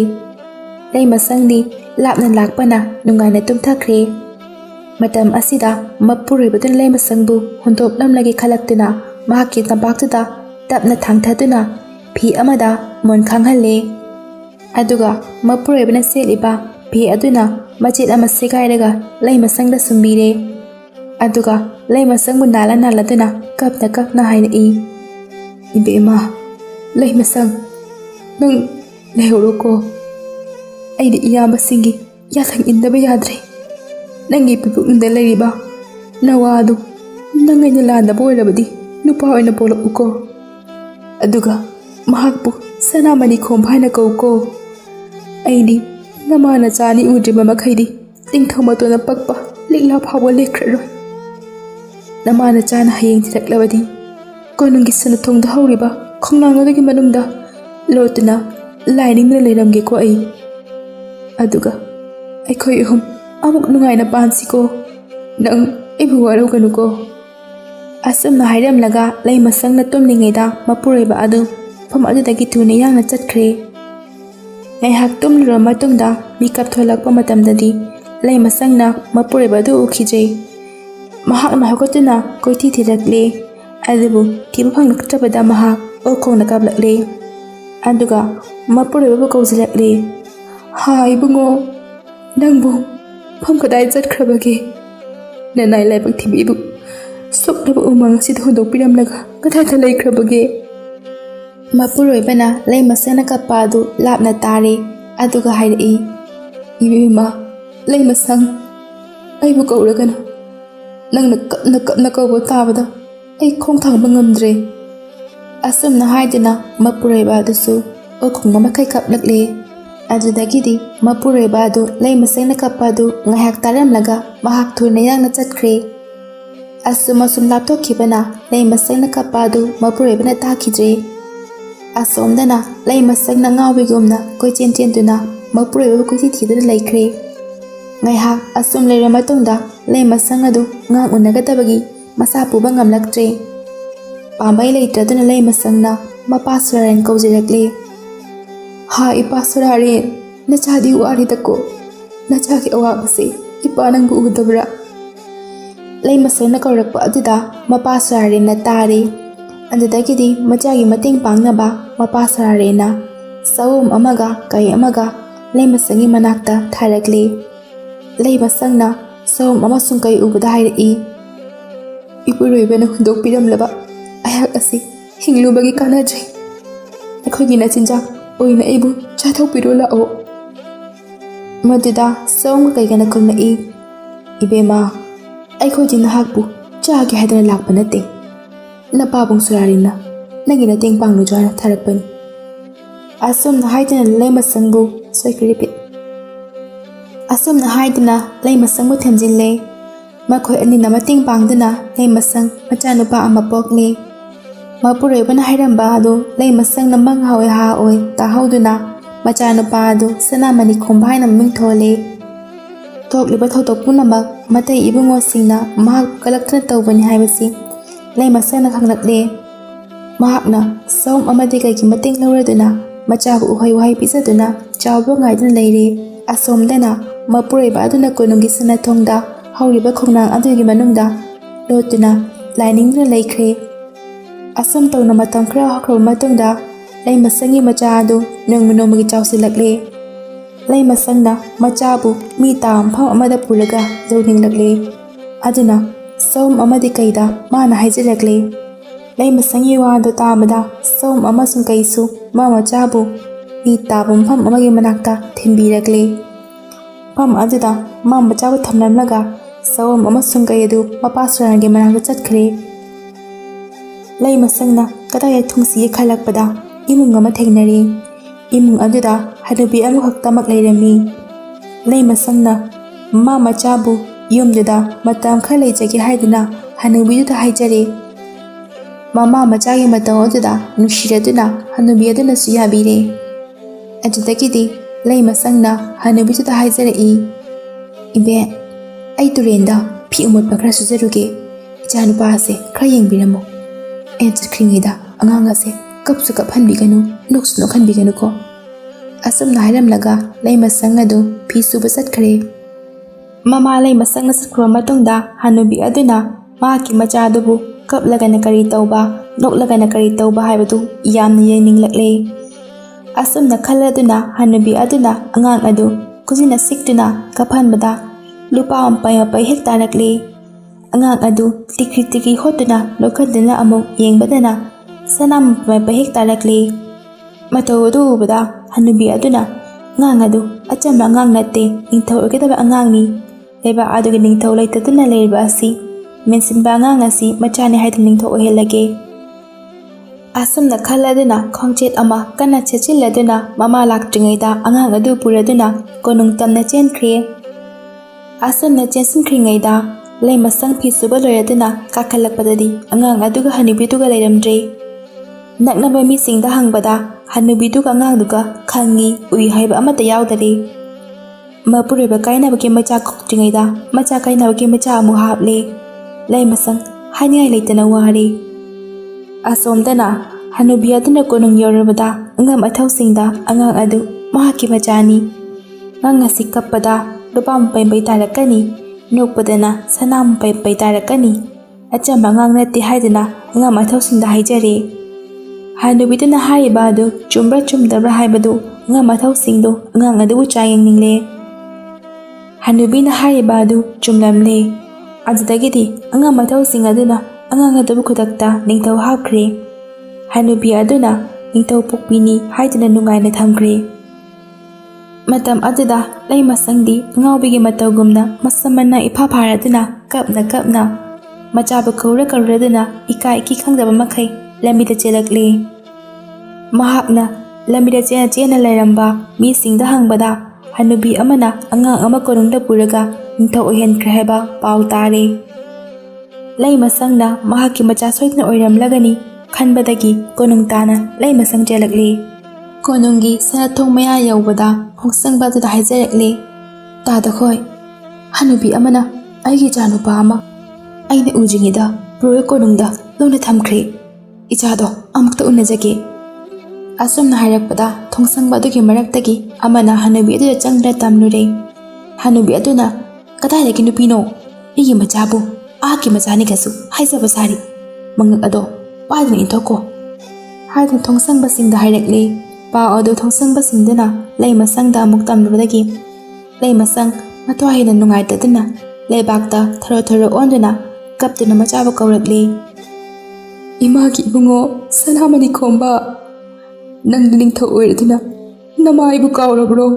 ꯂꯩꯃꯁꯪꯗꯤ ꯂꯥꯞꯅ ꯂꯥꯛꯄꯅ ꯅꯨꯡꯉꯥꯏꯅ ꯇꯨꯝꯊꯈ꯭ꯔꯦ꯫ ꯃꯇꯝ ꯑꯁꯤꯗ ꯃꯄꯨꯔꯣꯏꯕꯗꯨꯅ ꯂꯩꯃꯁꯪꯕꯨ ꯍꯨꯟꯗꯣꯛꯂꯝꯂꯒꯦ ꯈꯜꯂꯛꯇꯨꯅ ꯃꯍꯥꯛꯀꯤ ꯇꯝꯄꯥꯛꯇꯨꯗ ꯇꯞꯅ ꯊꯥꯡꯊꯗꯨꯅ ꯐꯤ ꯑꯃꯗ ꯃꯣꯟ ꯈꯥꯡꯍꯜꯂꯦ꯫ ꯑꯗꯨꯒ ꯃꯄꯨꯔꯣꯏꯕꯅ ꯁꯦꯠꯂꯤꯕ ꯐꯤ ꯑꯗꯨꯅ ꯃꯆꯦꯠ ꯑꯃ ꯁꯦꯒꯥꯏꯔꯒ ꯂꯩꯃꯁꯪꯗ ꯁꯨꯝꯕꯤꯔꯦ꯫ ꯑꯗꯨꯒ ꯂꯩꯃꯁꯪꯕꯨ ꯅꯥꯜꯂꯗꯨꯅ ꯀꯞꯅ ꯍꯥꯏꯔꯛꯏ, ꯏꯕꯦꯝꯃ, ꯂꯩꯃꯁꯪ, ꯅꯪ ꯂꯩꯍꯧꯔꯣꯀꯣ꯫ ꯑꯩꯗꯤ ꯏꯌꯥꯝꯕꯁꯤꯡꯒꯤ ꯌꯥꯊꯪ ꯏꯟꯗꯕ ꯌꯥꯗ꯭ꯔꯦ꯫ ꯅꯪꯒꯤ ꯄꯨꯛꯅꯤꯡꯗ ꯂꯩꯔꯤꯕ ꯅꯋꯥ ꯑꯗꯨ ꯅꯪ ꯑꯩꯅ ꯂꯥꯟꯗꯕ ꯑꯣꯏꯔꯕꯗꯤ ꯅꯨꯄꯥ ꯑꯣꯏꯅ ꯄꯣꯛꯂꯛꯎꯀꯣ꯫ ꯑꯗꯨꯒ ꯃꯍꯥꯛꯄꯨ ꯁꯅꯥꯃꯅꯤ ꯈꯣꯝꯕ ꯍꯥꯏꯅ ꯀꯧꯀꯣ꯫ ꯑꯩꯗꯤ ꯅꯃꯥ ꯅꯆꯥꯅꯤ ꯎꯗ꯭ꯔꯤꯕ ꯃꯈꯩꯗꯤ ꯇꯤꯡꯊꯧ ꯃꯇꯣꯟꯅ ꯄꯛꯄ ꯂꯤꯛꯂꯥ ꯐꯥꯎꯕ ꯂꯦꯞꯈ꯭ꯔꯔꯣꯏ꯫ ꯅꯃꯥ ꯅꯆꯥꯅ ꯍꯌꯦꯡ ꯊꯤꯔꯛꯂꯕꯗꯤ ꯀꯣꯅꯨꯡꯒꯤ ꯁꯅꯊꯣꯡꯗ ꯍꯧꯔꯤꯕ ꯈꯣꯡꯅꯥꯡ ꯑꯗꯨꯒꯤ ꯃꯅꯨꯡꯗ ꯂꯣꯠꯇꯨꯅ ꯂꯥꯏꯅꯤꯡꯗꯨꯅ ꯂꯩꯔꯝꯒꯦꯀꯣ ꯑꯩ꯫ ꯑꯗꯨꯒ ꯑꯩꯈꯣꯏ ꯑꯍꯨꯝ ꯑꯃꯨꯛ ꯅꯨꯡꯉꯥꯏꯅ ꯄꯥꯟꯁꯤꯀꯣ꯫ ꯅꯪ ꯑꯩꯕꯨ ꯋꯥꯔꯧꯒꯅꯨꯀꯣ꯫ ꯑꯁꯨꯝꯅ ꯍꯥꯏꯔꯝꯂꯒ ꯂꯩꯃꯁꯪꯅ ꯇꯨꯝꯂꯤꯉꯩꯗ ꯃꯄꯨꯔꯣꯏꯕ ꯑꯗꯨ ꯃꯐꯝ ꯑꯗꯨꯗꯒꯤ ꯊꯨꯅ ꯌꯥꯡꯅ ꯆꯠꯈ꯭ꯔꯦ꯫ ꯉꯥꯏꯍꯥꯛ ꯇꯨꯝꯂꯨꯔꯕ ꯃꯇꯨꯡꯗ ꯃꯤꯀꯞ ꯊꯣꯛꯂꯛꯄ ꯃꯇꯝꯗꯗꯤ ꯂꯩꯃꯁꯪꯅ ꯃꯄꯨꯔꯣꯏꯕ ꯑꯗꯨ ꯎꯈꯤꯗ꯭ꯔꯦ꯫ ꯃꯍꯥꯛꯅ ꯍꯧꯒꯠꯇꯨꯅ ꯀꯣꯏꯊꯤ ꯊꯤꯔꯛꯂꯦ꯫ ꯑꯗꯨꯕꯨ ꯊꯤꯕ ꯐꯪꯂꯛꯇ꯭ꯔꯕꯗ ꯃꯍꯥꯛ ꯑꯣꯛꯈꯣꯡꯅ ꯀꯥꯞꯂꯛꯂꯦ꯫ ꯑꯗꯨꯒ ꯃꯄꯨꯔꯣꯏꯕꯕꯨ ꯀꯧꯁꯤꯜꯂꯛꯂꯦ, ꯍꯥ ꯏꯕꯨꯡꯉꯣ, ꯅꯪꯕꯨ ꯃꯐꯝ ꯀꯗꯥꯏ ꯆꯠꯈ꯭ꯔꯕꯒꯦ? ꯅꯅꯥꯏ ꯂꯥꯏꯕꯛ ꯊꯤꯕꯤꯕꯨ ꯁꯣꯛꯂꯕ ꯎꯃꯪ ꯑꯁꯤꯗ ꯍꯨꯟꯗꯣꯛꯄꯤꯔꯝꯂꯒ ꯀꯗꯥꯏꯗ ꯂꯩꯈ꯭ꯔꯕꯒꯦ? ꯃꯄꯨꯔꯣꯏꯕꯅ ꯂꯩꯃꯁꯪꯅ ꯀꯞꯄ ꯑꯗꯨ ꯂꯥꯞꯅ ꯇꯥꯔꯦ꯫ ꯑꯗꯨꯒ ꯍꯥꯏꯔꯛꯏ, ꯏꯕꯦꯝꯃ, ꯂꯩꯃꯁꯪ, ꯑꯩꯕꯨ ꯀꯧꯔꯒꯅꯨ꯫ ꯅꯪꯅ ꯀꯞꯅ ꯀꯧꯕ ꯇꯥꯕꯗ ꯑꯩ ꯈꯣꯡ ꯊꯥꯡꯕ ꯉꯝꯗ꯭ꯔꯦ꯫ ꯑꯁꯨꯝꯅ ꯍꯥꯏꯗꯨꯅ ꯃꯄꯨꯔꯣꯏꯕ ꯑꯗꯨꯁꯨ ꯑꯣꯛꯈꯣꯡ ꯑꯃꯈꯩ ꯀꯞꯂꯛꯂꯦ꯫ ꯑꯗꯨꯗꯒꯤꯗꯤ ꯃꯄꯨꯔꯣꯏꯕ ꯑꯗꯨ ꯂꯩꯃꯁꯪꯅ ꯀꯞꯄ ꯑꯗꯨ ꯉꯥꯏꯍꯥꯛ ꯇꯥꯔꯝꯂꯒ ꯃꯍꯥꯛ ꯊꯨꯅ ꯌꯥꯡꯅ ꯆꯠꯈ꯭ꯔꯦ꯫ ꯑꯁꯨꯝ ꯂꯥꯞꯊꯣꯛꯈꯤꯕꯅ ꯂꯩꯃꯁꯪꯅ ꯀꯞꯄ ꯑꯗꯨ ꯃꯄꯨꯔꯣꯏꯕꯅ ꯇꯥꯈꯤꯗ꯭ꯔꯦ꯫ ꯑꯁꯣꯝꯗꯅ ꯂꯩꯃꯁꯪꯅ ꯉꯥꯎꯕꯤꯒꯨꯝꯅ ꯀꯣꯏꯆꯦꯟ ꯆꯦꯟꯗꯨꯅ ꯃꯄꯨꯔꯣꯏꯕꯕꯨ ꯀꯣꯏꯊꯤ ꯊꯤꯗꯨꯅ ꯂꯩꯈ꯭ꯔꯦ꯫ ꯉꯥꯏꯍꯥꯛ ꯑꯁꯨꯝ ꯂꯩꯔꯕ ꯃꯇꯨꯡꯗ ꯂꯩꯃꯁꯪ ꯑꯗꯨ ꯉꯥ ꯎꯅꯒꯗꯕꯒꯤ ꯃꯁꯥ ꯄꯨꯕ ꯉꯝꯂꯛꯇ꯭ꯔꯦ꯫ ꯄꯥꯝꯕꯩ ꯂꯩꯇ꯭ꯔꯗꯨꯅ ꯂꯩꯃꯁꯪꯅ ꯃꯄꯥ ꯁꯣꯔꯥꯔꯦꯟ ꯀꯧꯖꯔꯛꯂꯦ, ꯍꯥ ꯏꯄꯥ ꯁꯣꯔꯥꯔꯦꯟ, ꯅꯆꯥꯗꯤ ꯋꯥꯔꯦꯗꯀꯣ꯫ ꯅꯆꯥꯒꯤ ꯑꯋꯥꯕꯁꯦ ꯏꯄꯥ ꯅꯪꯕꯨ ꯎꯗꯕ꯭ꯔꯥ? ꯂꯩꯃꯁꯪꯅ ꯀꯧꯔꯛꯄ ꯑꯗꯨꯗ ꯃꯄꯥ ꯁꯣꯔꯥꯔꯦꯟꯅ ꯇꯥꯔꯦ꯫ ꯑꯗꯨꯗꯒꯤꯗꯤ ꯃꯆꯥꯒꯤ ꯃꯇꯦꯡ ꯄꯥꯡꯅꯕ ꯃꯄꯥ ꯁꯣꯔꯥꯔꯦꯟꯅ ꯁꯑꯣꯝ ꯑꯃꯒ ꯀꯩ ꯑꯃꯒ ꯂꯩꯃꯁꯪꯒꯤ ꯃꯅꯥꯛꯇ ꯊꯥꯔꯛꯂꯦ꯫ ꯂꯩꯃꯁꯪꯅ ꯁꯑꯣꯝ ꯑꯃꯁꯨꯡ ꯀꯩ ꯎꯕꯗ ꯍꯥꯏꯔꯛꯏ, ꯏꯄꯨꯔꯣꯏꯕꯅ ꯍꯨꯟꯗꯣꯛꯄꯤꯔꯝꯂꯕ ꯑꯩꯍꯥꯛ ꯑꯁꯤ ꯍꯤꯡꯂꯨꯕꯒꯤ ꯀꯥꯟꯅꯗ꯭ꯔꯦ꯫ ꯑꯩꯈꯣꯏꯒꯤ ꯅꯆꯤꯟꯖꯥꯛ ꯑꯣꯏꯅ ꯑꯩꯕꯨ ꯆꯥꯊꯣꯛꯄꯤꯔꯣ ꯂꯥꯛꯑꯣ꯫ ꯃꯗꯨꯗ ꯁꯑꯣꯝꯒ ꯀꯩꯒꯅ ꯈꯨꯝꯂꯛꯏ, ꯏꯕꯦꯝꯃ, ꯑꯩꯈꯣꯏꯗꯤ ꯅꯍꯥꯛꯄꯨ ꯆꯥꯒꯦ ꯍꯥꯏꯗꯅ ꯂꯥꯛꯄ ꯅꯠꯇꯦ꯫ ꯅꯄꯥꯕꯨꯡ ꯁꯣꯔꯥꯔꯦꯟꯅ ꯅꯪꯒꯤ ꯃꯇꯦꯡ ꯄꯥꯡꯂꯨꯖꯣ ꯍꯥꯏꯅ ꯊꯥꯔꯛꯄꯅꯤ꯫ ꯑꯁꯨꯝꯅ ꯍꯥꯏꯗꯨꯅ ꯂꯩꯃꯁꯪꯕꯨ ꯑꯁꯨꯝꯅ ꯍꯥꯏꯗꯨꯅ ꯂꯩꯃꯁꯪꯕꯨ ꯊꯦꯝꯖꯤꯜꯂꯦ꯫ ꯃꯈꯣꯏ ꯑꯅꯤꯅ ꯃꯇꯦꯡ ꯄꯥꯡꯗꯨꯅ ꯂꯩꯃꯁꯪ ꯃꯆꯥꯅꯨꯄꯥ ꯑꯃ ꯄꯣꯛꯂꯦ꯫ ꯃꯄꯨꯔꯣꯏꯕꯅ ꯍꯥꯏꯔꯝꯕ ꯑꯗꯨ ꯂꯩꯃꯁꯪꯅ ꯃꯪꯍꯥꯑꯣꯏ ꯍꯥꯑꯣꯏ ꯇꯥꯍꯧꯗꯨꯅ ꯃꯆꯥꯅꯨꯄꯥ ꯑꯗꯨ ꯁꯅꯥꯃꯅꯤ ꯈꯣꯝꯕ ꯍꯥꯏꯅ ꯃꯃꯤꯡ ꯊꯣꯜꯂꯦ꯫ ꯊꯣꯛꯂꯤꯕ ꯊꯧꯗꯣꯛ ꯄꯨꯝꯅꯃꯛ ꯃꯇꯩ ꯏꯕꯨꯡꯉꯣꯁꯤꯡꯅ ꯃꯍꯥꯛꯄꯨ ꯀꯂꯛꯇꯨꯅ ꯇꯧꯕꯅꯤ ꯍꯥꯏꯕꯁꯤ ꯂꯩꯃꯁꯪꯅ ꯈꯪꯂꯛꯂꯦ꯫ ꯃꯍꯥꯛꯅ ꯁꯑꯣꯝ ꯑꯃꯗꯤ ꯀꯩꯒꯤ ꯃꯇꯦꯡ ꯂꯧꯔꯗꯨꯅ ꯃꯆꯥꯕꯨ ꯎꯍꯩ ꯋꯥꯍꯩ ꯄꯤꯖꯗꯨꯅ ꯆꯥꯎꯕ ꯉꯥꯏꯗꯨꯅ ꯂꯩꯔꯦ꯫ ꯑꯁꯣꯝꯗꯅ ꯃꯄꯨꯔꯣꯏꯕ ꯑꯗꯨꯅ ꯀꯣꯅꯨꯡꯒꯤ ꯁꯅꯊꯣꯡꯗ ꯍꯧꯔꯤꯕ ꯈꯣꯡꯅꯥꯡ ꯑꯗꯨꯒꯤ ꯃꯅꯨꯡꯗ ꯂꯣꯠꯇꯨꯅ ꯂꯥꯏꯅꯤꯡꯗꯨꯅ ꯂꯩꯈ꯭ꯔꯦ꯫ ꯑꯁꯨꯝ ꯇꯧꯅ ꯃꯇꯝ ꯈꯔ ꯍꯧꯈ꯭ꯔꯕ ꯃꯇꯨꯡꯗ Lay Masanggi macha adu nongmagi chausilakle. Lay Masangna machabu mi tam pham amada pulaga jauninglakle. Aduna som amadi kaida mana haijilakle. Lay Masanggi wado tamada som amasung kaisu ma machabu mi tabum pham amagi manakta thinbirakle. Pham aduda ma machabu thamlamlaga som amasung kaidu mapasrangi manakta chatkre. Lay Masangna kadaya thungsi khalakpada imung ama thengnari. Imung aduda hanubi amukhaktmak leirami. Lay Masangna ma machabu yumduda matam khar leijage haiduna hanubiduda haijare. Mama machagi matam aduda nushiraduna hanubi aduna su yabire. Adudagidi Lay Masangna hanubiduda haijarei. Ibe ai turenda phi umotpa khara sujaruge. Ichanupa ase khara yengbiramo. Chakringida angang ase kapsu kaphanbiganu noksu nokhanbiganu ko. Asumna hairamlaga Lay Masang adu phi suba satkhare. Mama Lay Masang na satkhuwa matungda hanubi aduna mahaki macha adubu kaplagana kari tauba noklagana kari tauba haibadu yamna yeninglakle. Asumna khaladuna hanubi aduna angang adu kuzina siktuna kaphanbada lupa ampai hek tarakle. Angang adu tikri hotuna lokhadana amuk yengbadana sanam pai hek tarakle. Matau adu ubada hanubi aduna ngang adu achamba ngang natte ningthau ogedaba angang ni. Leba adugi ningthau laitaduna leirba asi mensinba angang asi machani haidun ningthau ohelage. Asumna khaladuna khongchet ama kana chechilladuna mama laktringaida angang adu puraduna konung tamna chenkhre. Asumna chensinkhringaida Lay Masang phi suba loiraduna kakhalakpadadi angang aduga hanubiduga leiramdre. Naknaba misingda hangbada hanubiduga angangduga khangi ui haiba amata yaudare. Mapureba kainabagi macha koktingaida macha kainabagi macha amu haple. Lay Masang haingai leitana ware. Asomdana hanubi aduna konung yorabada angam athausingda angang adu mahaki machani. Ngangasi kappada lupam pai tarakani. Nokpadana sanam pai tarakani. Achamba ngang natti haidana ngam athausinda haijare. Hanubiduna hariba adu chumbra chumdabra haibadu ngam athausingdo ngang adu chayengningle. Hanubina hariba adu chumlamle. Adudagidi ngam athausing aduna ngang adu khudakta ningthau hapkhre. Hanubi aduna ningthau pokpini haidana nungaina thamkhre. Matam aduda Lay Masangdi ngawbigi matawgumna masamana ipha pharaduna kapna machaba kaura karaduna ikai ki khangdaba makhai lambida chelakle. Mahakna lambida chena lairamba mi singda hangbada hanubi amana angang ama konungda puraga ningthau ohenkhre haiba pau tare. Lay Masangna mahaki macha soitna oiramlagani khanbadagi konung tana Lay Masang chelakle. Konungi sanathong maya yaubada hoksang baduda haijarekle. Tada khoi hanubi amana aigi chanupa ama aina ujingida proye konungda lona thamkhre. Ichado amukta unajage. Asumna hairakpada thongsang badugi maraktagi amana hanubi adu changda tamnure. Hanubi aduna kadailagi nupino igi machabu aki machani gasu haijaba sari mangak ado padna intoko haidun thongsang basingda hairakle. Pao adu thongsang basingdana Lay Masangda amuk tamlubadagi Lay Masang matwa hina nungaitaduna leibakta tharo onduna kaptuna machaba kaurakle. Imagi ibungo sanamani khomba nangdu ningthau oiraduna nama ibu kaurabro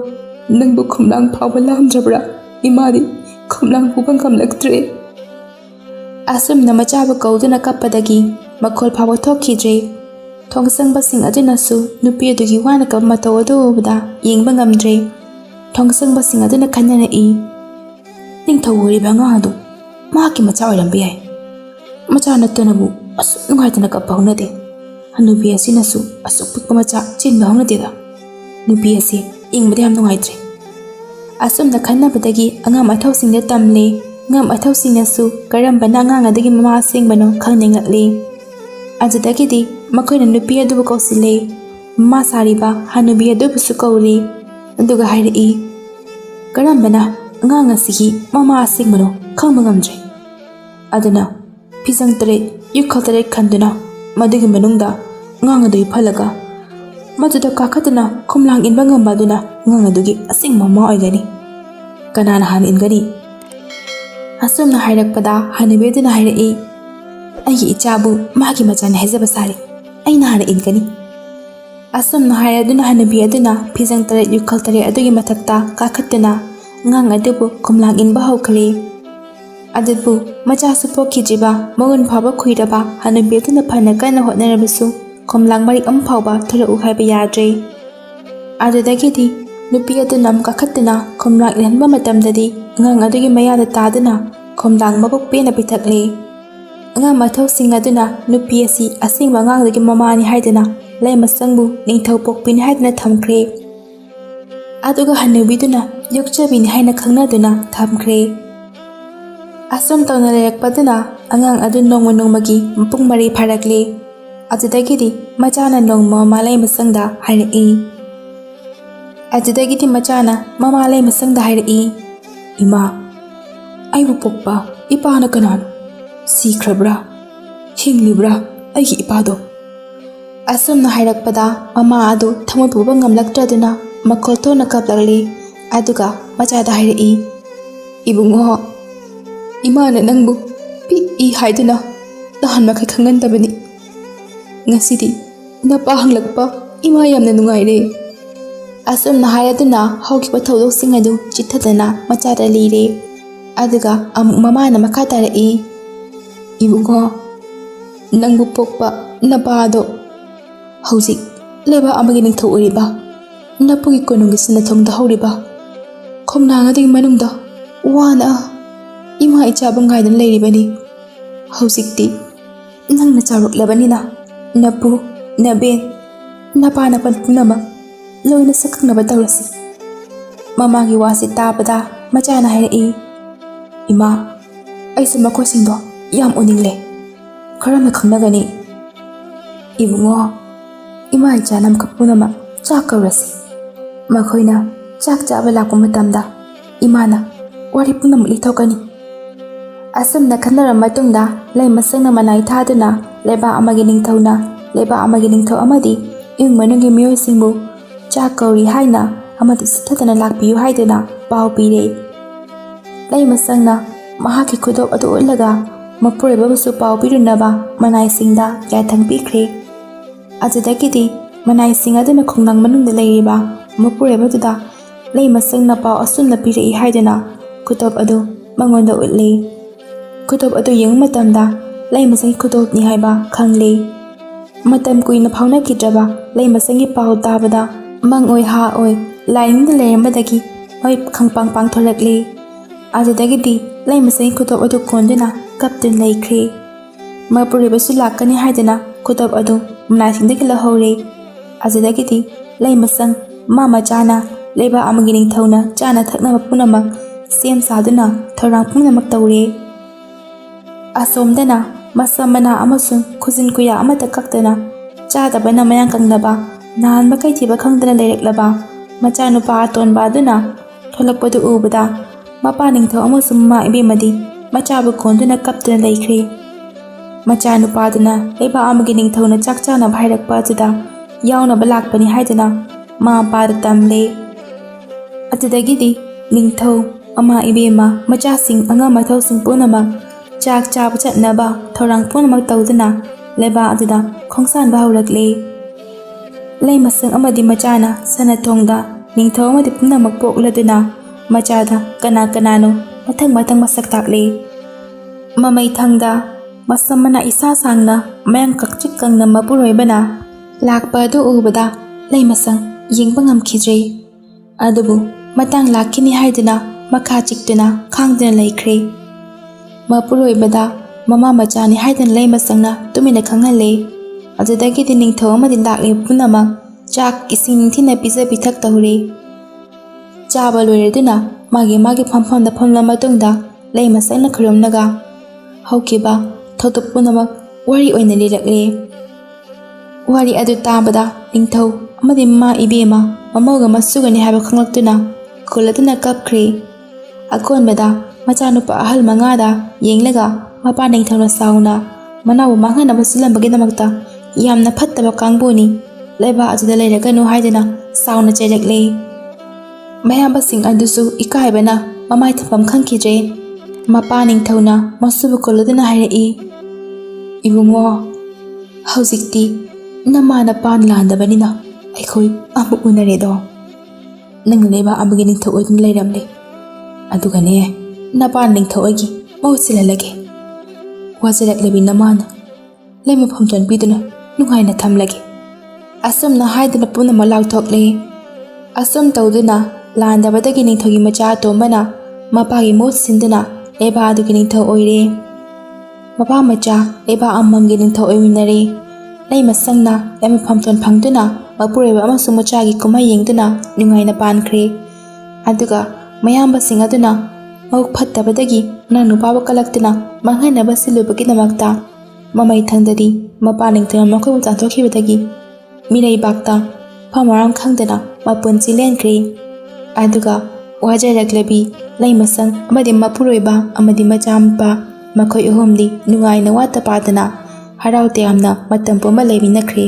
nangbu khumlang phawba lamdrabra imadi khumlang pubang kamlaktre. Asumna machaba kauduna kappadagi makhol phawba thokkidre. Thongsang basing adunasu nupi adugi wana kap matau adu ubada yengba ngamdre. Thongsang basing aduna khanyana i ningthau oriba nga adu mahaki macha oirambe yai. Macha nattanabu asuk nungaitana kappa honade. Hanubi asinasu asuk pikpa macha chinba honadeda. Nupi asi ingbade yam nungaitre. Asumna khannabadagi angam athausingda tamle. Ngam athausingnasu karambana angang adagi mama asingbano khangninglakle. Adudagidi makoina nupi adubu kausile. Mama sariba hanubi adubusu kauri. Aduga hairei. Karambana angang asigi mama asingbano khangba ngamdre. Aduna pisang tare yukhal tare khanduna madugi manungda ngang adu phalaga ꯃꯗꯨꯗ ꯀꯥꯈꯠꯇꯨꯅ ꯈꯣꯝꯂꯥꯡ ꯏꯟꯕ ꯉꯝꯕ ꯑꯗꯨꯅ ꯑꯉꯥꯡ ꯑꯗꯨꯒꯤ ꯑꯁꯦꯡꯕ ꯃꯃꯥ ꯑꯣꯏꯒꯅꯤ꯫ ꯀꯅꯥꯅ ꯍꯥꯟꯅ ꯏꯟꯒꯅꯤ? ꯑꯁꯨꯝꯅ ꯍꯥꯏꯔꯛꯄꯗ ꯍꯅꯨꯕꯤ ꯑꯗꯨꯅ ꯍꯥꯏꯔꯛꯏ, ꯑꯩꯒꯤ ꯏꯆꯥꯕꯨ ꯃꯥꯒꯤ ꯃꯆꯥꯅ ꯍꯥꯏꯖꯕ ꯁꯥꯔꯤ, ꯑꯩꯅ ꯍꯥꯟꯅ ꯏꯟꯒꯅꯤ꯫ ꯑꯁꯨꯝꯅ ꯍꯥꯏꯔꯗꯨꯅ ꯍꯅꯨꯕꯤ ꯑꯗꯨꯅ ꯐꯤꯖꯪ 8 ꯌꯨꯈꯜ 8 ꯑꯗꯨꯒꯤ ꯃꯊꯛꯇ ꯀꯥꯈꯠꯇꯨꯅ ꯑꯉꯥꯡ ꯑꯗꯨꯕꯨ ꯈꯣꯝꯂꯥꯡ ꯏꯟꯕ ꯍꯧꯈ꯭ꯔꯦ꯫ ꯑꯗꯨꯕꯨ ꯃꯆꯥꯁꯨ ꯄꯣꯛꯈꯤꯗ꯭ꯔꯤꯕ ꯃꯒꯨꯟ ꯐꯥꯎꯕ ꯈꯨꯏꯔꯕ ꯍꯅꯨꯕꯤ ꯑꯗꯨꯅ ꯐꯅ ꯀꯟꯅ ꯍꯣꯠꯅꯔꯕꯁꯨ ꯈꯣꯝꯂꯥꯡ ꯃꯔꯤꯛ ꯑꯃ ꯐꯥꯎꯕ ꯊꯣꯔꯛꯎ ꯍꯥꯏꯕ ꯌꯥꯗ꯭ꯔꯦ꯫ ꯑꯗꯨꯗꯒꯤꯗꯤ ꯅꯨꯄꯤ ꯑꯗꯨꯅ ꯀꯥꯈꯠꯇꯨꯅ ꯈꯣꯝꯂꯥꯡ ꯏꯟꯍꯟꯕ ꯃꯇꯝꯗꯗꯤ ꯑꯉꯥꯡ ꯑꯗꯨꯒꯤ ꯃꯌꯥꯗ ꯇꯥꯗꯨꯅ ꯈꯣꯝꯂꯥꯡ ꯃꯕꯨꯛ ꯄꯦꯟꯅ ꯄꯤꯊꯛꯂꯦ꯫ ꯑꯉꯥꯡ ꯃꯊꯧꯁꯤꯡ ꯑꯗꯨꯅ ꯅꯨꯄꯤ ꯑꯁꯤ ꯑꯁꯦꯡꯕ ꯑꯉꯥꯡꯗꯨꯒꯤ ꯃꯃꯥꯅꯤ ꯍꯥꯏꯗꯨꯅ ꯂꯩꯃꯁꯪꯕꯨ ꯅꯤꯡꯊꯧ ꯄꯣꯛꯄꯤꯅꯤ ꯍꯥꯏꯗꯨꯅ ꯊꯝꯈ꯭ꯔꯦ꯫ ꯑꯗꯨꯒ ꯍꯅꯨꯕꯤꯗꯨꯅ ꯌꯣꯛꯆꯕꯤꯅꯤ ꯍꯥꯏꯅ ꯈꯪꯅꯗꯨꯅ ꯊꯝꯈ꯭ꯔꯦ꯫ ꯑꯁꯨꯝ ꯇꯧꯅ ꯂꯩꯔꯛꯄꯗꯨꯅ ꯑꯉꯥꯡ ꯑꯗꯨ ꯅꯣꯡꯃ ꯅꯣꯡꯃꯒꯤ ꯃꯄꯨꯡ ꯃꯔꯩ ꯐꯥꯔꯛꯂꯦ꯫ ꯑꯗꯨꯗꯒꯤꯗꯤ ꯃꯆꯥꯅ ꯅꯣꯡꯃ ꯃꯃꯥ ꯂꯩꯃꯁꯪꯗ ꯍꯥꯏꯔꯛꯏ꯫ ꯃꯃꯥ ꯂꯩꯃꯁꯪꯗ ꯍꯥꯏꯔꯛꯏ, ꯏꯃꯥ, ꯑꯩꯕꯨ ꯄꯣꯛꯄ ꯏꯄꯥꯅ ꯀꯅꯥꯅꯣ? ꯁꯤꯈ꯭ꯔꯕ꯭ꯔꯥ? ꯍꯤꯡꯂꯤꯕ꯭ꯔꯥ ꯑꯩꯒꯤ ꯏꯄꯥꯗꯣ? ꯑꯁꯨꯝꯅ ꯍꯥꯏꯔꯛꯄꯗ ꯃꯃꯥ ꯑꯗꯨ ꯊꯃꯣꯏ ꯄꯨꯕ ꯉꯝꯂꯛꯇ꯭ꯔꯗꯨꯅ ꯃꯈꯣꯜ ꯊꯣꯛꯅ ꯀꯞꯂꯛꯂꯤ꯫ ꯑꯗꯨꯒ ꯃꯆꯥꯗ ꯍꯥꯏꯔꯛꯏ, ꯏꯕꯨꯡꯉꯣ, ꯏꯃꯥꯅ ꯅꯪꯕꯨ ꯄꯤꯛꯏ ꯍꯥꯏꯗꯨꯅ ꯅꯍꯥꯟ ꯃꯈꯩ ꯈꯪꯍꯟꯗꯕꯅꯤ꯫ ꯉꯁꯤꯗꯤ ꯅꯄꯥ ꯍꯪꯂꯛꯄ ꯏꯃꯥ ꯌꯥꯝꯅ ꯅꯨꯡꯉꯥꯏꯔꯦ꯫ ꯑꯁꯨꯝꯅ ꯍꯥꯏꯔꯗꯨꯅ ꯍꯧꯈꯤꯕ ꯊꯧꯗꯣꯛꯁꯤꯡ ꯑꯗꯨ ꯆꯤꯊꯗꯨꯅ ꯃꯆꯥꯗ ꯂꯤꯔꯦ꯫ ꯑꯗꯨꯒ ꯑꯃꯨꯛ ꯃꯃꯥꯅ ꯃꯈꯥ ꯇꯥꯔꯛꯏ, ꯏꯕꯨꯡꯉꯣ, ꯅꯪꯕꯨ ꯄꯣꯛꯄ ꯅꯄꯥꯗꯣ ꯍꯧꯖꯤꯛ ꯂꯩꯕꯥꯛ ꯑꯃꯒꯤ ꯅꯤꯡꯊꯧ ꯑꯣꯏꯔꯤꯕ ꯅꯄꯨꯒꯤ ꯀꯣꯅꯨꯡꯒꯤ ꯁꯤꯟꯅꯊꯨꯡꯗ ꯍꯧꯔꯤꯕ ꯈꯣꯝꯂꯥꯡ ꯑꯗꯨꯒꯤ ꯃꯅꯨꯡꯗ ꯋꯥꯅ ꯏꯃꯥ ꯏꯆꯥꯕꯨ ꯉꯥꯏꯗꯨꯅ ꯂꯩꯔꯤꯕꯅꯤ꯫ ꯍꯧꯖꯤꯛꯇꯤ ꯅꯪꯅ ꯆꯥꯎꯔꯛꯂꯕꯅꯤꯅ ꯅꯄꯨ, ꯅꯕꯦꯟ, ꯅꯄꯥ ꯅꯄꯟ ꯄꯨꯝꯅꯃꯛ ꯂꯣꯏꯅ ꯁꯛꯈꯪꯅꯕ ꯇꯧꯔꯁꯤ꯫ ꯃꯃꯥꯒꯤ ꯋꯥꯁꯤ ꯇꯥꯕꯗ ꯃꯆꯥꯅ ꯍꯥꯏꯔꯛꯏ, ꯏꯃꯥ, ꯑꯩꯁꯨ ꯃꯈꯣꯏꯁꯤꯡꯗꯣ ꯌꯥꯝ ꯎꯅꯤꯡꯂꯦ꯫ ꯀꯔꯝꯅ ꯈꯪꯅꯒꯅꯤ? ꯏꯕꯨꯡꯉꯣ, ꯏꯃꯥ ꯏꯆꯥꯅꯃꯈꯛ ꯄꯨꯝꯅꯃꯛ ꯆꯥꯛ ꯀꯧꯔꯁꯤ꯫ ꯃꯈꯣꯏꯅ ꯆꯥꯛ ꯆꯥꯕ ꯂꯥꯛꯄ ꯃꯇꯝꯗ ꯏꯃꯥꯅ ꯋꯥꯔꯤ ꯄꯨꯝꯅꯃꯛ ꯂꯤꯊꯣꯛꯀꯅꯤ꯫ ꯑꯁꯨꯝꯅ ꯈꯟꯅꯔꯕ ꯃꯇꯨꯡꯗ ꯂꯩꯃꯁꯪꯅ ꯃꯅꯥꯏ ꯊꯥꯗꯨꯅ ꯂꯩꯕꯥꯛ ꯑꯃꯒꯤ ꯅꯤꯡꯊꯧꯅ ꯂꯩꯕꯥꯛ ꯑꯃꯒꯤ ꯅꯤꯡꯊꯧ ꯑꯃꯗꯤ ꯏꯃꯨꯡ ꯃꯅꯨꯡꯒꯤ ꯃꯤꯑꯣꯏꯁꯤꯡꯕꯨ ꯆꯥꯛ ꯀꯧꯔꯤ ꯍꯥꯏꯅ ꯑꯃꯗꯤ ꯆꯤꯊꯗꯅ ꯂꯥꯛꯄꯤꯌꯨ ꯍꯥꯏꯗꯨꯅ ꯄꯥꯎ ꯄꯤꯔꯦ꯫ ꯂꯩꯃꯁꯪꯅ ꯃꯍꯥꯛꯀꯤ ꯈꯨꯗꯣꯞ ꯑꯗꯨ ꯎꯠꯂꯒ ꯃꯄꯨꯔꯣꯏꯕꯕꯨꯁꯨ ꯄꯥꯎ ꯄꯤꯔꯨꯅꯕ ꯃꯅꯥꯏꯁꯤꯡꯗ ꯌꯥꯊꯪ ꯄꯤꯈ꯭ꯔꯦ꯫ ꯑꯗꯨꯗꯒꯤꯗꯤ ꯃꯅꯥꯏꯁꯤꯡ ꯑꯗꯨꯅ ꯈꯣꯝꯂꯥꯡ ꯃꯅꯨꯡꯗ ꯂꯩꯔꯤꯕ ꯃꯄꯨꯔꯣꯏꯕꯗꯨꯗ ꯂꯩꯃꯁꯪꯅ ꯄꯥꯎ ꯑꯁꯨꯝꯅ ꯄꯤꯔꯛꯏ ꯍꯥꯏꯗꯨꯅ ꯈꯨꯗꯣꯞ ꯑꯗꯨ ꯃꯉꯣꯟꯗ ꯎꯠꯂꯤ꯫ ꯈꯨꯗꯣꯞ ꯑꯗꯨ ꯌꯦꯡꯕ ꯃꯇꯝꯗ ꯂꯩꯃꯁꯪꯒꯤ ꯈꯨꯗꯣꯞꯅꯤ ꯍꯥꯏꯕ ꯈꯪꯂꯤ꯫ ꯃꯇꯝ ꯀꯨꯏꯅ ꯐꯥꯎꯅꯈꯤꯗ꯭ꯔꯕ ꯂꯩꯃꯁꯪꯒꯤ ꯄꯥꯎ ꯇꯥꯕꯗ ꯃꯪ ꯑꯣꯏ ꯍꯥ ꯑꯣꯏ ꯂꯥꯏꯅꯤꯡꯗ ꯂꯩꯔꯝꯕꯗꯒꯤ ꯃꯃꯤꯠ ꯈꯪꯄꯥꯡ ꯄꯥꯡꯊꯣꯔꯛꯂꯤ꯫ ꯑꯗꯨꯗꯒꯤꯗꯤ ꯂꯩꯃꯁꯪꯒꯤ ꯈꯨꯗꯣꯞ ꯑꯗꯨ ꯀꯣꯟꯗꯨꯅ ꯀꯞꯇꯨꯅ ꯂꯩꯈ꯭ꯔꯦ꯫ ꯃꯄꯨꯔꯣꯏꯕꯁꯨ ꯂꯥꯛꯀꯅꯤ ꯍꯥꯏꯗꯨꯅ ꯈꯨꯗꯣꯞ ꯑꯗꯨ ꯃꯅꯥꯏꯁꯤꯡꯗꯒꯤ ꯂꯧꯍꯧꯔꯦ꯫ ꯑꯗꯨꯗꯒꯤꯗꯤ ꯂꯩꯃꯁꯪ ꯃꯆꯥꯅ ꯂꯩꯕꯥꯛ ꯑꯃꯒꯤ ꯅꯤꯡꯊꯧꯅ ꯆꯥꯅ ꯊꯛꯅꯕ ꯄꯨꯝꯅꯃꯛ ꯁꯦꯝ ꯁꯥꯗꯨꯅ ꯊꯧꯔꯥꯡ ꯄꯨꯝꯅꯃꯛ ꯇꯧꯔꯦ꯫ ꯑꯁꯣꯝꯗꯅ ꯃꯁꯝ ꯃꯅꯥ ꯑꯃꯁꯨꯡ ꯈꯨꯖꯤꯟ ꯀꯨꯌꯥ ꯑꯃꯠꯇ ꯀꯛꯇꯅ ꯆꯥꯗꯕꯅ ꯃꯌꯥꯡ ꯀꯪꯂꯕ ꯅꯍꯥꯟ ꯃꯈꯩ ꯊꯤꯕ ꯈꯪꯗꯅ ꯂꯩꯔꯛꯂꯕ ꯃꯆꯥꯅꯨꯄꯥ ꯑꯇꯣꯟꯕ ꯑꯗꯨꯅ ꯊꯣꯛꯂꯛꯄꯗꯨ ꯎꯕꯗ ꯃꯄꯥ ꯅꯤꯡꯊꯧ ꯑꯃꯁꯨꯡ ꯃꯃꯥ ꯏꯕꯦꯝꯃꯗꯤ ꯃꯆꯥꯕꯨ ꯀꯣꯟꯗꯨꯅ ꯀꯞꯇꯨꯅ ꯂꯩꯈ꯭ꯔꯦ꯫ ꯃꯆꯥꯅꯨꯄꯥꯗꯨꯅ ꯂꯩꯕꯥꯛ ꯑꯃꯒꯤ ꯅꯤꯡꯊꯧꯅ ꯆꯥꯛ ꯆꯥꯅꯕ ꯍꯥꯏꯔꯛꯄ ꯑꯗꯨꯗ ꯌꯥꯎꯅꯕ ꯂꯥꯛꯄꯅꯤ ꯍꯥꯏꯗꯨꯅ ꯃꯃꯥ ꯃꯄꯥꯗ ꯇꯝꯂꯦ꯫ ꯑꯗꯨꯗꯒꯤꯗꯤ ꯅꯤꯡꯊꯧ, ꯃꯃꯥ ꯏꯕꯦꯝꯃ, ꯃꯆꯥꯁꯤꯡ, ꯑꯉꯥꯡ ꯃꯊꯧꯁꯤꯡ ꯄꯨꯝꯅꯃꯛ ꯆꯥꯛ ꯆꯥꯕ ꯆꯠꯅꯕ ꯊꯧꯔꯥꯡ ꯄꯨꯝꯅꯃꯛ ꯇꯧꯗꯨꯅ ꯂꯩꯕꯥꯛ ꯑꯗꯨꯗ ꯈꯣꯡꯁꯥꯟꯕ ꯍꯧꯔꯛꯂꯦ꯫ ꯂꯩꯃꯁꯪ ꯑꯃꯗꯤ ꯃꯆꯥꯅ ꯁꯅꯊꯣꯡꯗ ꯅꯤꯡꯊꯧ ꯑꯃꯗꯤ ꯄꯨꯝꯅꯃꯛ ꯄꯣꯛꯂꯗꯨꯅ ꯃꯆꯥꯗ ꯀꯅꯥ ꯀꯅꯥꯅꯣ ꯃꯊꯪ ꯃꯊꯪ ꯃꯁꯛ ꯇꯥꯛꯂꯦ꯫ ꯃꯃꯩꯊꯪꯗ ꯃꯁꯝ ꯃꯅꯥ ꯏꯁꯥ ꯁꯥꯡꯅ ꯃꯌꯥꯡ ꯀꯛꯆꯤꯛ ꯀꯪꯅ ꯃꯄꯨꯔꯣꯏꯕꯅ ꯂꯥꯛꯄ ꯑꯗꯨ ꯎꯕꯗ ꯂꯩꯃꯁꯪ ꯌꯦꯡꯕ ꯉꯝꯈꯤꯗ꯭ꯔꯦ꯫ ꯑꯗꯨꯕꯨ ꯃꯇꯥꯡ ꯂꯥꯛꯈꯤꯅꯤ ꯍꯥꯏꯗꯨꯅ ꯃꯈꯥ ꯆꯤꯛꯇꯨꯅ ꯈꯥꯡꯗꯨꯅ ꯂꯩꯈ꯭ꯔꯦ꯫ ꯃꯄꯨꯔꯣꯏꯕꯗ ꯃꯃꯥ ꯃꯆꯥꯅꯤ ꯍꯥꯏꯗꯨꯅ ꯂꯩꯃꯁꯪꯅ ꯇꯨꯃꯤꯟꯅ ꯈꯪꯍꯜꯂꯦ꯫ ꯑꯗꯨꯗꯒꯤꯗꯤ ꯅꯤꯡꯊꯧ ꯑꯃꯗꯤ ꯂꯥꯛꯂꯤꯕ ꯄꯨꯝꯅꯃꯛ ꯆꯥꯛ ꯏꯁꯤꯡ ꯅꯤꯡꯊꯤꯅ ꯄꯤꯖ ꯄꯤꯊꯛ ꯇꯧꯔꯦ꯫ ꯆꯥꯕ ꯂꯣꯏꯔꯗꯨꯅ ꯃꯥꯒꯤ ꯐꯝꯐꯝꯗ ꯐꯝꯂꯕ ꯃꯇꯨꯡꯗ ꯂꯩꯃꯁꯪꯅ ꯈꯨꯔꯨꯝꯂꯒ ꯍꯧꯈꯤꯕ ꯊꯧꯗꯣꯛ ꯄꯨꯝꯅꯃꯛ ꯋꯥꯔꯤ ꯑꯣꯏꯅ ꯂꯤꯔꯛꯂꯦ꯫ ꯋꯥꯔꯤ ꯑꯗꯨ ꯇꯥꯕꯗ ꯅꯤꯡꯊꯧ ꯑꯃꯗꯤ ꯃꯃꯥ ꯏꯕꯦꯝꯃ ꯃꯃꯧꯒ ꯃꯁꯨꯒꯅꯤ ꯍꯥꯏꯕ ꯈꯪꯂꯛꯇꯨꯅ ꯀꯨꯜꯂꯗꯨꯅ ꯀꯞꯈ꯭ꯔꯦ꯫ ꯑꯀꯣꯟꯕꯗ ꯃꯆꯥꯅꯨꯄꯥ ꯑꯍꯜ 5ꯗ ꯌꯦꯡꯂꯒ ꯃꯄꯥ ꯅꯤꯡꯊꯧꯅ ꯁꯥꯎꯅ ꯃꯅꯥꯎꯕꯨ ꯃꯥꯡꯍꯟꯅꯕ ꯁꯤꯜꯂꯝꯕꯒꯤꯗꯃꯛꯇ ꯌꯥꯝꯅ ꯐꯠꯇꯕ ꯀꯥꯡꯕꯨꯅꯤ, ꯂꯩꯕꯥꯛ ꯑꯗꯨꯗ ꯂꯩꯔꯒꯅꯨ ꯍꯥꯏꯗꯨꯅ ꯁꯥꯎꯅ ꯆꯩꯔꯛꯂꯦ꯫ ꯃꯌꯥꯝꯕꯁꯤꯡ ꯑꯗꯨꯁꯨ ꯏꯀꯥꯏꯕꯅ ꯃꯃꯥꯏ ꯊꯝꯐꯝ ꯈꯪꯈꯤꯗ꯭ꯔꯦ꯫ ꯃꯄꯥ ꯅꯤꯡꯊꯧꯅ ꯃꯁꯨꯕꯨ ꯀꯧꯂꯗꯨꯅ ꯍꯥꯏꯔꯛꯏ, ꯏꯕꯨꯡꯉꯣ, ꯍꯧꯖꯤꯛꯇꯤ ꯅꯃꯥ ꯅꯄꯥꯅ ꯂꯥꯟꯗꯕꯅꯤꯅ ꯑꯩꯈꯣꯏ ꯑꯃꯨꯛ ꯎꯅꯔꯦꯗꯣ꯫ ꯅꯪꯅ ꯂꯩꯕꯥꯛ ꯑꯃꯒꯤ ꯅꯤꯡꯊꯧ ꯑꯣꯏꯗꯨꯅ ꯂꯩꯔꯝꯂꯦ, ꯑꯗꯨꯒꯅꯦ ꯅꯄꯥꯅ ꯅꯤꯡꯊꯧ ꯑꯩꯒꯤ ꯃꯍꯨꯠ ꯁꯤꯜꯍꯜꯂꯒꯦ꯫ ꯋꯥꯖꯔꯛꯂꯕꯤ ꯅꯃꯥꯅ ꯂꯩꯃ ꯐꯝꯇꯣꯟ ꯄꯤꯗꯨꯅ ꯅꯨꯡꯉꯥꯏꯅ ꯊꯝꯂꯒꯦ꯫ ꯑꯁꯨꯝꯅ ꯍꯥꯏꯗꯨꯅ ꯄꯨꯝꯅꯃꯛ ꯂꯥꯎꯊꯣꯛꯂꯦ꯫ ꯑꯁꯨꯝ ꯇꯧꯗꯨꯅ ꯂꯥꯟꯗꯕꯗꯒꯤ ꯅꯤꯡꯊꯧꯒꯤ ꯃꯆꯥ ꯑꯇꯣꯝꯕꯅ ꯃꯄꯥꯒꯤ ꯃꯍꯨꯠ ꯁꯤꯟꯗꯨꯅ ꯂꯩꯕꯥꯛ ꯑꯗꯨꯒꯤ ꯅꯤꯡꯊꯧ ꯑꯣꯏꯔꯦ꯫ ꯃꯄꯥ ꯃꯆꯥ ꯂꯩꯕꯥꯛ ꯑꯃꯃꯝꯒꯤ ꯅꯤꯡꯊꯧ ꯑꯣꯏꯃꯤꯟꯅꯔꯦ꯫ ꯂꯩꯃ ꯁꯪꯅ ꯂꯩꯃ ꯐꯝꯇꯣꯟ ꯐꯪꯗꯨꯅ ꯃꯄꯨꯔꯣꯏꯕ ꯑꯃꯁꯨꯡ ꯃꯆꯥꯒꯤ ꯀꯨꯝꯍꯩ ꯌꯦꯡꯗꯨꯅ ꯅꯨꯡꯉꯥꯏꯅ ꯄꯥꯟꯈ꯭ꯔꯦ꯫ ꯑꯗꯨꯒ ꯃꯌꯥꯝꯕꯁꯤꯡ ꯑꯗꯨꯅ ꯃꯕꯨꯛ ꯐꯠꯇꯕꯗꯒꯤ ꯃꯅꯥꯎ ꯅꯨꯄꯥꯕꯨ ꯀꯜꯂꯛꯇꯨꯅ ꯃꯥꯡꯍꯟꯅꯕ ꯁꯤꯜꯂꯨꯕꯒꯤꯗꯃꯛꯇ ꯃꯃꯩꯊꯪꯗꯗꯤ ꯃꯄꯥ ꯅꯤꯡꯊꯧꯅ ꯃꯈꯣꯏꯕꯨ ꯇꯥꯟꯊꯣꯛꯈꯤꯕꯗꯒꯤ ꯃꯤꯔꯩꯕꯥꯛꯇ ꯃꯐꯝ ꯃꯔꯥꯡ ꯈꯪꯗꯅ ꯃꯄꯨꯟꯁꯤ ꯂꯦꯟꯈ꯭ꯔꯦ꯫ ꯑꯗꯨꯒ ꯋꯥꯖꯔꯛꯂꯕꯤ ꯂꯩꯃꯁꯪ ꯑꯃꯗꯤ ꯃꯄꯨꯔꯣꯏꯕ ꯑꯃꯗꯤ ꯃꯆꯥꯅꯨꯄꯥ ꯃꯈꯣꯏ ꯑꯍꯨꯝꯗꯤ ꯅꯨꯡꯉꯥꯏꯅ ꯋꯥꯠꯇ ꯄꯥꯗꯅ ꯍꯔꯥꯎ ꯇꯌꯥꯝꯅ ꯃꯇꯝ ꯄꯨꯝꯕ ꯂꯩꯃꯤꯟꯅꯈ꯭ꯔꯦ꯫